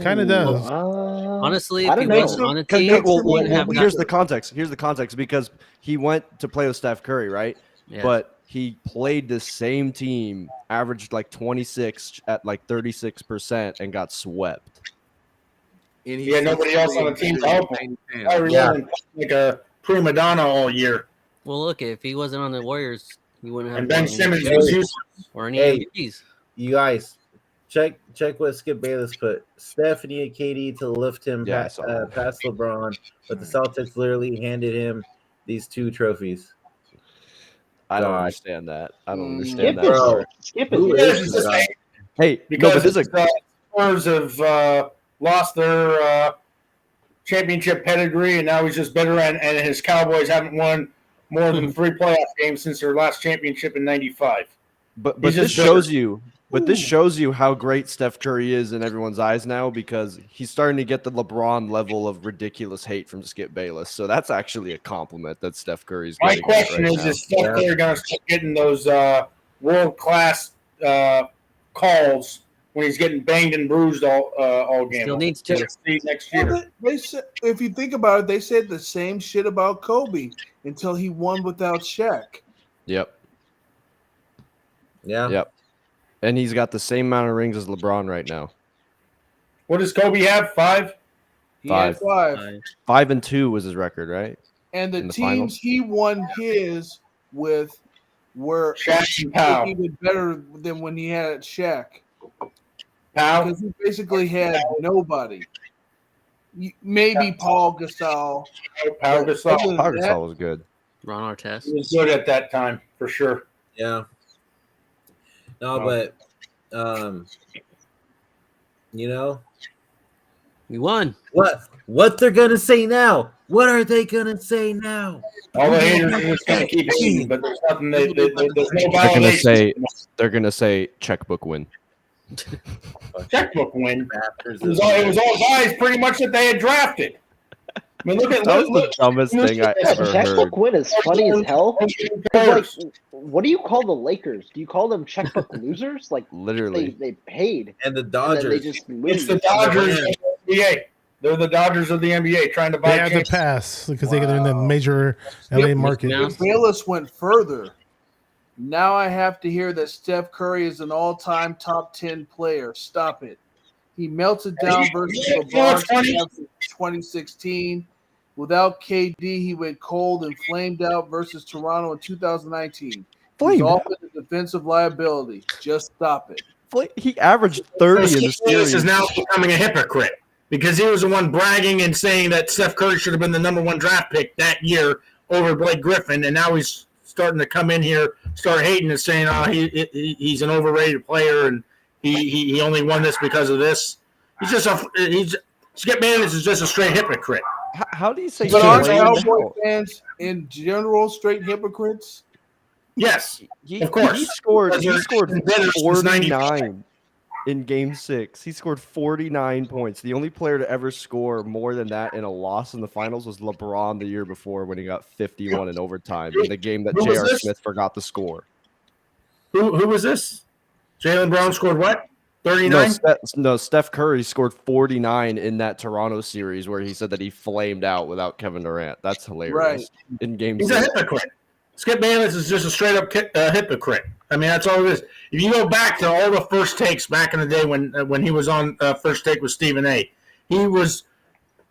Kind of does.
Honestly,
I
if he
don't know.
wasn't on the
Because
team,
well,
he wouldn't have
here's
got-
the context. Here's the context because he went to play with Steph Curry, right?
Yeah.
But he played the same team, averaged like 26 at like 36%, and got swept.
And
He had nobody else on the team to help him. I remember like a prima donna all year.
Well, look, if he wasn't on the Warriors, he wouldn't have.
And Ben
won any
Simmons
championships
was useless.
or any
Hey.
MVPs.
You guys, check what Skip Bayless put. Stephanie and KD to lift him
Yeah, I
past,
saw that.
past LeBron, but the Celtics literally handed him these 2 trophies.
I don't
God.
understand that. I don't
Skip
understand
it.
that.
Bro.
part.
Skip
Who
it.
is
It's
this
just
guy?
like,
Hey, no,
because
but this is
the Spurs have lost their championship pedigree, and now he's just bitter, and his Cowboys haven't won more than 3 playoff games since their last championship in '95.
But
He's
this
just
shows you. But this shows you how great Steph Curry is in everyone's eyes now because he's starting to get the LeBron level of ridiculous hate from Skip Bayless. So that's actually a compliment that Steph Curry's
My
getting.
question
right
is:
now.
Is Steph Curry going to start getting those world class calls when he's getting banged and bruised all game?
Still needs to.
See next
Well,
year.
they said, if you think about it, they said the same shit about Kobe until he won without Shaq.
Yep.
Yeah.
Yep. And he's got the same amount of rings as LeBron right now.
What does Kobe have? 5?
He had 5.
5-2 was his record, right?
And the
in the
teams
finals?
he won his with were
Shaq and Powell.
even better than when he had Shaq.
Powell.
Because he basically had nobody. Maybe Paul Gasol.
Powell
Other
Gasol.
than
Pau
that,
Gasol was good.
Ron Artest.
He was good at that time for sure.
Yeah. No,
Oh.
but
We won.
what they're gonna say now? What are they gonna say now?
All the haters are just going to keep hating, but there's nothing. There's no
They're
validation.
gonna say checkbook win.
Checkbook win.
Raptors
It was all guys pretty much that they had drafted. I mean, look at
That was the dumbest thing I ever heard.
Checkbook win is funny as hell. It's like, what do you call the Lakers? Do you call them checkbook losers? Like
Literally.
they paid
and the
and then they
Dodgers.
just lose.
It's the Dodgers of the NBA. They're the Dodgers of the NBA trying to buy.
They had to
champions.
pass because they're in the major LA market.
Now,
Bayless went further. Now I have to hear that Steph Curry is an all-time top 10 player. Stop it. He melted down versus LeBron in 2016. Without KD, he went cold and flamed out versus Toronto in 2019. He's
Flamed
all
out?
a defensive liability. Just stop it.
He averaged 30 in the
Skip Bayless
series.
is now becoming a hypocrite because he was the one bragging and saying that Steph Curry should have been the #1 draft pick that year over Blake Griffin, and now he's starting to come in here, start hating and saying, "Oh, he's an overrated player, and he only won this because of this." Skip Bayless is just a straight hypocrite.
How do you say?
But aren't
flamed
Cowboy
out?
fans in general straight hypocrites?
Yes,
He,
of course.
He scored
Because they're
49 in Game 6. He scored 49 points. The only player to ever score more than that in a loss in the finals was LeBron the year before when he got 51 in overtime in the game that
Who was
J.R.
this?
Smith forgot to score.
Who was this? Jaylen Brown scored what? 39?
No, Steph Curry scored 49 in that Toronto series where he said that he flamed out without Kevin Durant. That's hilarious.
Right.
In Game
He's a
6.
hypocrite. Skip Bayless is just a straight up hypocrite. I mean, that's all it is. If you go back to all the first takes back in the day when he was on First Take with Stephen A., he was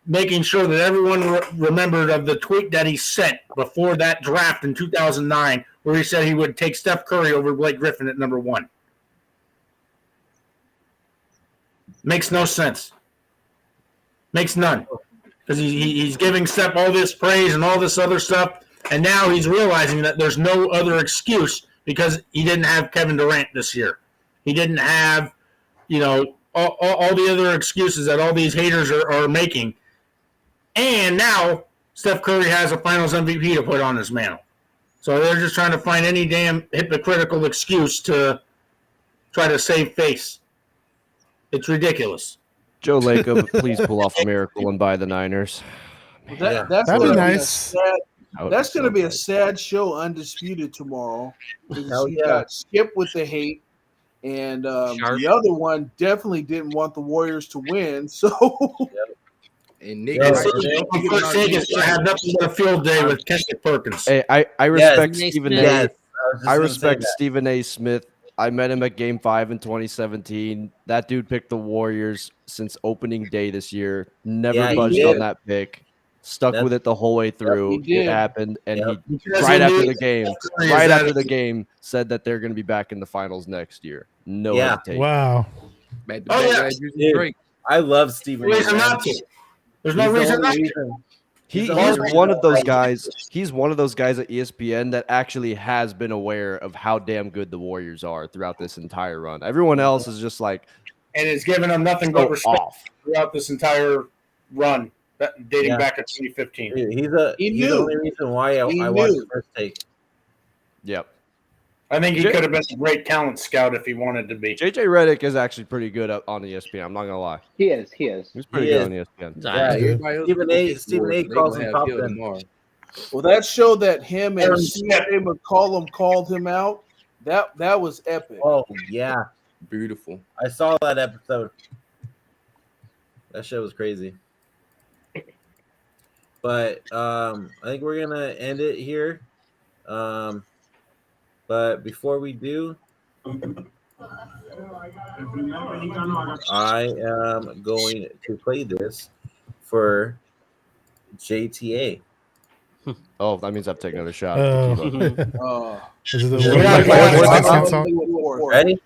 making sure that everyone remembered of the tweet that he sent before that draft in 2009, where he said he would take Steph Curry over Blake Griffin at number 1. Makes no sense. Makes none. Because he's giving Steph all this praise and all this other stuff, and now he's realizing that there's no other excuse because he didn't have Kevin Durant this year. He didn't have, all the other excuses that all these haters are making. And now Steph Curry has a Finals MVP to put on his mantle. So they're just trying to find any damn hypocritical excuse to try to save face. It's ridiculous.
Joe Lacob, please pull off a miracle and buy the Niners.
That's
That'd be
gonna
nice.
That's going to be a sad show, Undisputed, tomorrow.
Hell
You
yeah.
got Skip with the hate, and the other one definitely didn't want the Warriors to win. So,
And Nick,
Yeah,
is-
right.
First Take is going to have nothing but a field day with Kendrick Perkins.
Hey, I respect
Yes.
Stephen
Yes.
A.
Yes, was just
I
gonna
respect
say that.
Stephen A. Smith. I met him at Game 5 in 2017. That dude picked the Warriors since opening day this year. Never
Yeah, he
budged
did.
on that pick. Stuck
That's-
with it the whole way through.
he did.
It happened, and
Yep.
he
Because
right
he
after
knew
the game,
Steph Curry is
right
that-
after the game, said that they're going to be back in the finals next year. No
Yeah.
hesitation.
Wow.
back to
Oh,
back
yeah.
guys using
Dude.
Drake.
I love Stephen.
There's
A,
reason
man.
not to. There's no
He's the
reason
only
not to.
reason.
He's
the only reason
one of those
why-
guys. He's one of those guys at ESPN that actually has been aware of how damn good the Warriors are throughout this entire run. Everyone else is just like
And it's given him nothing but
so
respect
off.
throughout this entire run, dating
Yeah.
back to 2015.
Dude, he's
He
the
knew.
only reason why I
He
watched
knew.
the First Take.
Yep.
I think he
J-
could have been a great talent scout if he wanted to be.
JJ Redick is actually pretty good on ESPN. I'm not gonna lie.
He is. He is.
He's pretty
He
good
is.
on ESPN.
He's
Yeah,
alright.
Everybody else
Stephen
will
A.
get
Stephen
scores,
A.
so they
calls
gonna
him
have
top
Hill
10.
tomorrow.
well, that show that him and
Aaron
Stephen A. McCollum called him out, that was epic.
Oh yeah,
Beautiful.
I saw that episode. That shit was crazy. But I think we're gonna end it here. But before we do, I am going to play this for JTA.
Oh, that means I've taken another shot.
Oh.
Uh,
Is it the
Yeah.
Mexican song?
Ready?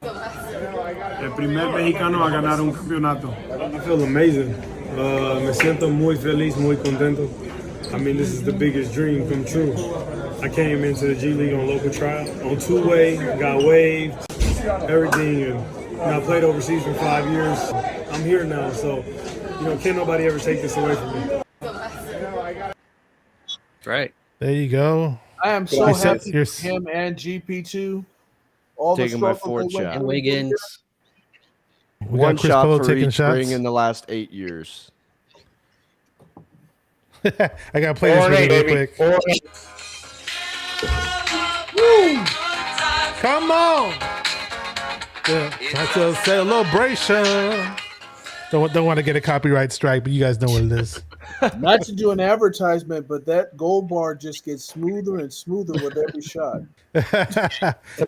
El primer mexicano a ganar un campeonato. I feel amazing. Me siento muy feliz, muy contento. I mean, this is the biggest dream come true. I came into the G League on local trial, on two-way, got waived, everything, and I played overseas for 5 years. I'm here now, so, can't nobody ever take this away from me.
That's right.
There you go.
I am so
You said
happy
you're
for him and GP2. All
Taking my
the
fourth shot.
And Wiggins.
We
One
got Chris
shot
Paul
for
taking
each
shots.
ring in the last 8 years.
I gotta play this really real quick. Come on. Yeah, that's a celebration. Don't want to get a copyright strike, but you guys know what it is.
Not to do an advertisement, but that gold bar just gets smoother and smoother with every shot.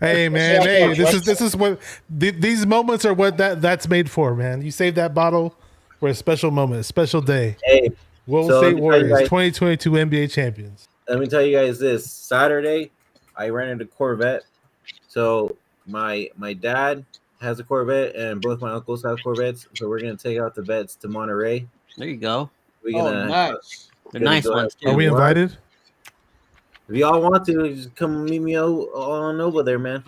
Hey man, hey, this is what these moments are what that's made for, man. You save that bottle for a special moment, a special day.
Hey,
Golden
so let
State
me tell you
Warriors,
guys-
2022 NBA champions.
Let me tell you guys this. Saturday, I rented a Corvette. So my dad has a Corvette, and both my uncles have Corvettes. So we're gonna take out the vets to Monterey.
There you go.
We're
Oh,
gonna
nice.
They're
gonna
nice
go
ones
have
Are we
too.
fun.
invited?
If y'all want to, just come meet me on over there, man.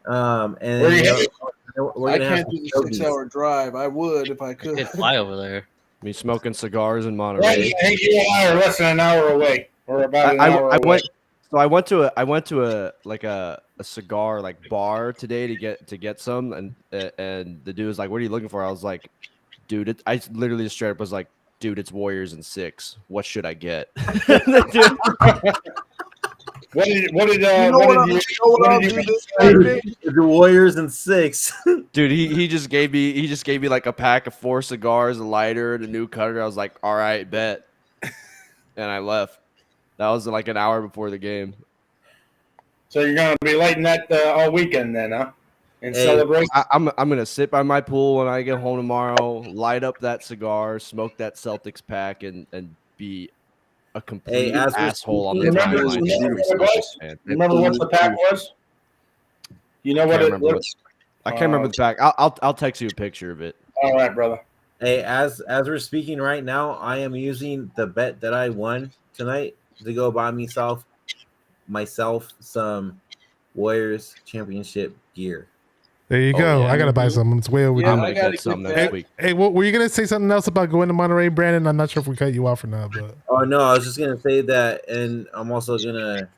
And
Where you headed?
we're
I
gonna have
can't do the
some stogies.
6-hour drive. I would if I
You
could.
could fly over there.
Me smoking cigars in
Right,
Monterey.
I think you and I are less than an hour away, or about an hour
I
away.
went. So I went to a cigar bar today to get some, and the dude was like, "What are you looking for?" I was like, "Dude, I literally just straight up was like, dude, it's Warriors and 6. What should I get?"
What did
You know what I'll do this Saturday?
The Warriors and 6.
Dude, he just gave me like a pack of 4 cigars, a lighter, and a new cutter. I was like, all right, bet. And I left. That was like an hour before the game.
So you're going to be lighting that all weekend then, huh? In celebration.
I'm gonna sit by my pool when I get home tomorrow, light up that cigar, smoke that Celtics pack, and be a complete
as we're
asshole on the
speaking-
timeline.
Remember what the pack was? You know what it was?
I can't remember the pack. I'll text you a picture of it.
All right, brother.
Hey, as we're speaking right now, I am using the bet that I won tonight to go buy myself some Warriors championship gear.
There you go. I gotta buy some. It's way over
Yeah,
there.
I gotta get that.
next week.
Hey, were you gonna say something else about going to Monterey, Brandon? I'm not sure if we cut you off or not, but
Oh no, I was just gonna say that, and I'm also gonna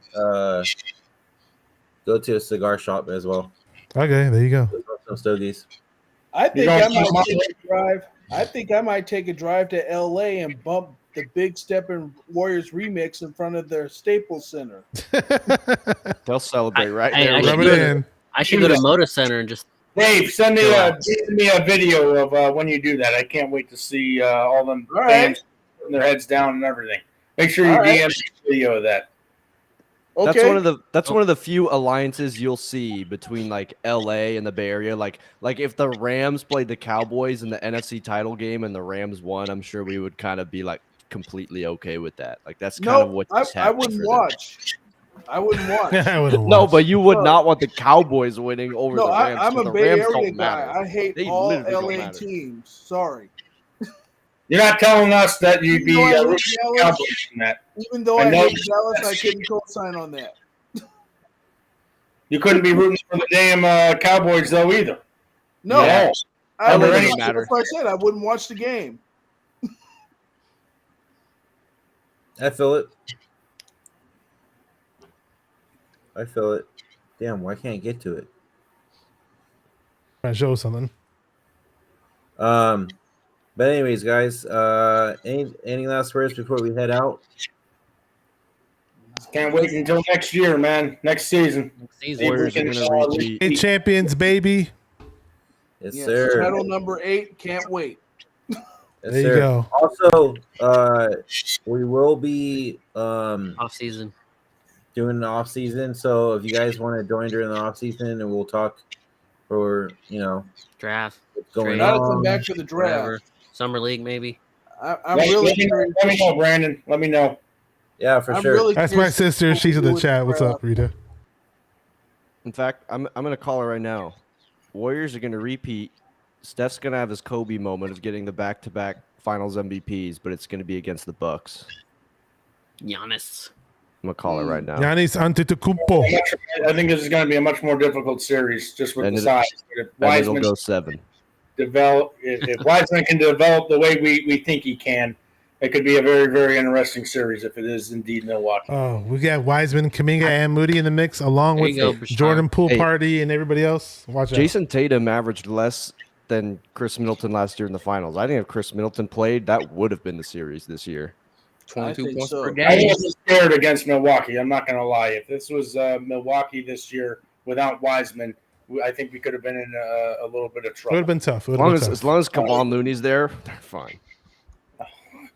go to a cigar shop as well.
okay, there you go.
Some stogies.
I think
You
I
don't
might
smoke
take a drive. I think I might take a drive to LA and bump the Big Steppin' Warriors remix in front of their Staples Center.
They'll celebrate right
I-
there.
I
Rub
should
it
go-
in.
I should go to Moda Center and just
Dave, send
Relax.
me a video of when you do that. I can't wait to see all them
All right.
fans putting their heads down and everything. Make sure you
All right.
DM me a video of that.
Okay.
That's one of the few alliances you'll see between like LA and the Bay Area. Like if the Rams played the Cowboys in the NFC title game and the Rams won, I'm sure we would kind of be like completely okay with that. Like that's kind of
No,
what
I
just happened
wouldn't
for them.
watch. I wouldn't watch.
I would've
No,
watched.
but you would
No.
not want the Cowboys winning over
No,
the Rams.
I'm
'cause
a
the
Bay
Rams
Area
don't
guy.
matter.
I hate
They
all
literally don't
LA
matter.
teams. Sorry.
You're not telling us that you'd be
Even though I hate
rooting for the
Dallas,
Cowboys in that.
even though
I
I
know
hate
you-
Dallas, I couldn't co-sign on that.
You couldn't be rooting for the damn Cowboys though either.
No,
Yeah.
I
That
wouldn't
doesn't
watch-
matter.
That's what I said. I wouldn't watch the game.
I feel it. I feel it. Damn, why can't I get to it?
Trying to show something.
But anyways, guys, any last words before we head out?
Can't wait until next year, man. Next season.
season.
Warriors are gonna repeat.
Hey, champions, baby.
Yes,
Yes,
sir.
title number 8. Can't wait.
Yes,
There you
sir.
go.
Also, we will be
off season.
doing the off season. So if you guys want to join during the off season, and we'll talk for
Draft.
what's going
Gotta come
on.
back for the draft.
Whatever. Summer league maybe.
I'm
Let
really
me
curious.
know, Brandon. Let me know.
Yeah, for
I'm
sure.
really
That's my
curious
sister.
what
She's
we
in
do
the
with
chat. What's
draft.
up, Rita?
In fact, I'm gonna call her right now. Warriors are gonna repeat. Steph's gonna have his Kobe moment of getting the back-to-back Finals MVPs, but it's gonna be against the Bucks.
Giannis.
I'm gonna call her right now.
Giannis Antetokounmpo.
I think this is going to be a much more difficult series just with
And
the
it-
size. If
And it'll
Wiseman
go 7.
if Wiseman can develop the way we think he can, it could be a very, very interesting series if it is indeed Milwaukee.
Oh, we got Wiseman, Kuminga, and Moody in the mix, along
There
with
you go, Bashar.
Jordan Poole
Hey.
Party and everybody else. Watch out.
Jason Tatum averaged less than Chris Middleton last year in the finals. I think if Chris Middleton played, that would have been the series this year.
22
think
points
so.
per
I
game.
was scared against Milwaukee. I'm not going to lie. If this was Milwaukee this year without Wiseman, I think we could have been in a little bit of
It would
trouble.
have been tough. It
As
would
long
have
as,
been
as
tough.
long as Kevon Looney's there, they're fine.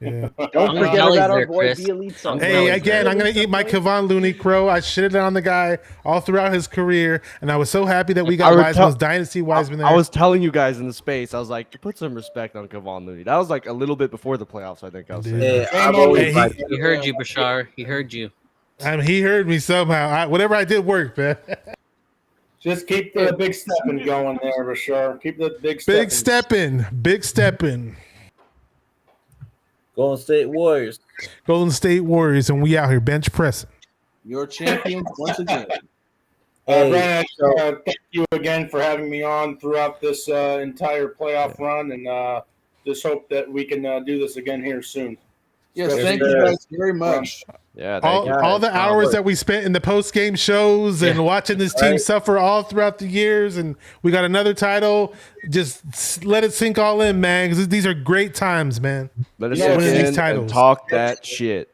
Yeah.
Don't
Uncle
forget
Kelly's
about our
there,
boy
Chris.
Bielitsa.
Uncle
Hey,
Kelly's
again,
there.
I'm gonna eat my Kevon Looney crow. I shitted on the guy all throughout his career, and I was so happy that we got
I would
Wiseman's
tell-
dynasty Wiseman there.
I was telling you guys in the space, I was like, put some respect on Kevon Looney. That was like a little bit before the playoffs, I think I was saying.
Hey,
Shame
I've
on
always
you.
liked
He heard you, Bashar. He heard you.
He heard me somehow. Whatever I did worked, man.
Just keep the big stepping going there, for sure. Keep the big
Big
stepping.
Big stepping.
Golden State Warriors.
Golden State Warriors, and we out here bench pressing.
Your champions once again.
Hey,
Brandon,
so-
thank you again for having me on throughout this entire playoff run, and just hope that we can do this again here soon.
Yes,
Yes,
thank
sir.
you guys very much.
Yeah, thank you.
All the
Yeah,
hours
look.
that we spent in the post game shows and watching this team
Right.
suffer all throughout the years, and we got another title. Just let it sink all in, man. Because these are great times, man.
Let us
Yeah,
look
winning
in
these
and
titles.
talk that shit.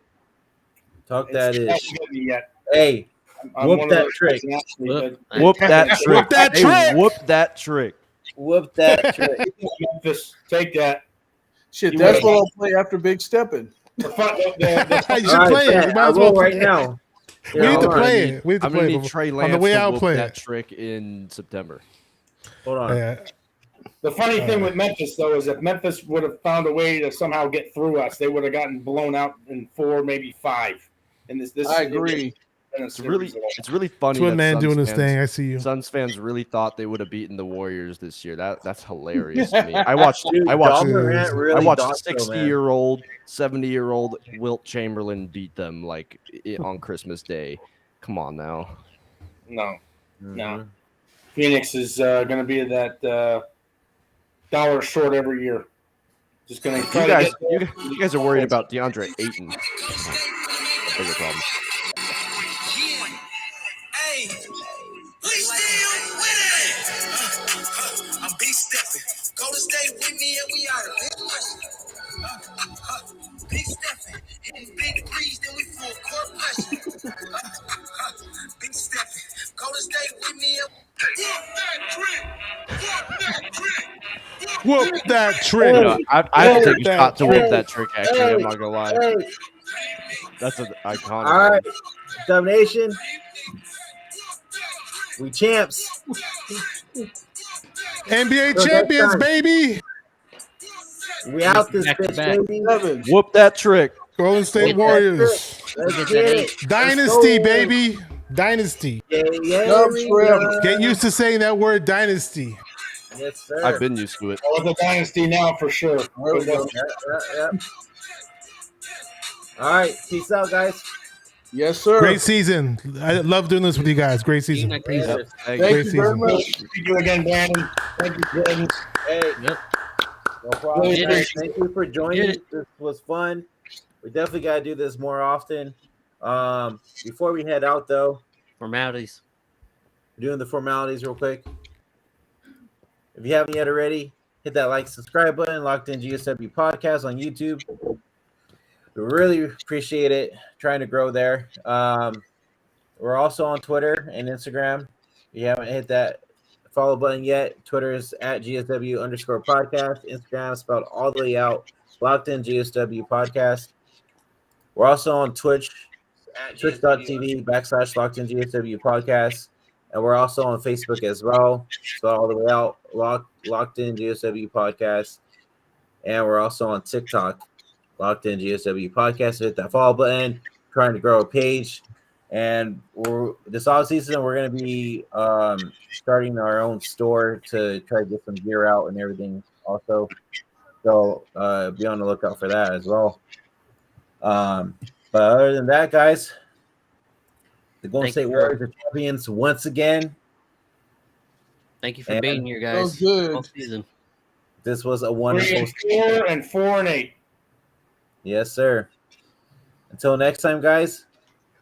Talk
It's
that
not
is.
getting me yet.
Hey,
I'm
whoop
one of
that
those
trick.
guys actually
Whoop.
that-
Whoop that trick.
Whoop that
Hey,
trick.
whoop that trick.
whoop that trick.
Memphis, take that.
Shit,
You
that's
would-
what I'll play after Big Steppin'.
The fun,
You should
All right,
play it.
bet.
You might
I'll
as well
roll
play
right
it.
now.
We need to
hold on.
play it. We need to
I'm gonna
play
need
it.
Trey
On
Lance
the way
to
out,
whoop
play
that
it.
trick in September.
Hold on.
Yeah.
The funny thing with Memphis, though, is if Memphis would have found a way to somehow get through us, they would have gotten blown out in 4, maybe 5. And this
I agree.
It's really funny.
Twin
that
man
Suns
doing his
fans-
thing. I see you.
Suns fans really thought they would have beaten the Warriors this year. That's hilarious to me. I watched
Dude,
I watched
Ja Morant really
I watched
thought so, man.
60-year-old, 70-year-old Wilt Chamberlain beat them like on Christmas Day. Come on now.
No. Phoenix is going to be that dollar short every year. Just going to
You guys are worried about DeAndre Ayton. Bigger problem.
Hey, we still winning. I'm big stepping. Golden State with me and we are big pressure. Big stepping. Hitting big threes, then we full court pressure. Big stepping. Golden State with me and
Whoop that trick.
You know, I have to take a shot to whoop that trick. Actually, I'm not gonna lie. That's an iconic.
All right, Dub Nation. We champs.
NBA
So
champions,
next time,
baby.
We out this
Back to
bitch,
back.
baby.
Whoop that trick.
Golden State Warriors.
Let's get it.
Dynasty,
Let's go.
baby. Dynasty.
Yeah,
Dub
we
forever.
go.
Get used to saying that word dynasty.
Yes, sir.
I've been used to it.
Oh, the dynasty now for sure.
Yep. All right, peace out, guys.
Yes, sir.
Great season. I love doing this with you guys. Great
See you
season.
next season.
Yep. Hey,
Thank
Great
you very
season.
much.
Thank you again, Brandon. Thank you, Jordan.
Hey,
Yep.
no problem.
Did
guys.
it.
Thank you for
Did
joining.
it.
This was fun. We definitely got to do this more often. Before we head out, though,
Formalities.
doing the formalities real quick. If you haven't yet already, hit that like, subscribe button. Locked In GSW Podcast on YouTube. We really appreciate it. Trying to grow there. We're also on Twitter and Instagram. If you haven't hit that follow button yet, Twitter is at GSW_podcast. Instagram spelled all the way out. Locked In GSW Podcast. We're also on Twitch, twitch.tv/Locked In GSW Podcast. And we're also on Facebook as well. So all the way out, Locked In GSW Podcast. And we're also on TikTok, Locked In GSW Podcast. Hit that follow button. Trying to grow a page. And this off season, we're going to be starting our own store to try to get some gear out and everything also. So be on the lookout for that as well. But other than that, guys, the Golden State Warriors are champions once again.
Thank you for
And
being here,
That was
guys.
good.
All season.
this was a wonderful
3-4 and 4-8.
Yes, sir. Until next time, guys,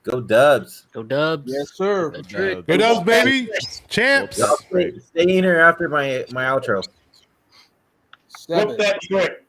go Dubs.
Go Dubs.
Yes, sir.
Good trick.
Good us, baby. Champs.
Y'all stay in here after my outro.
Whoop that trick.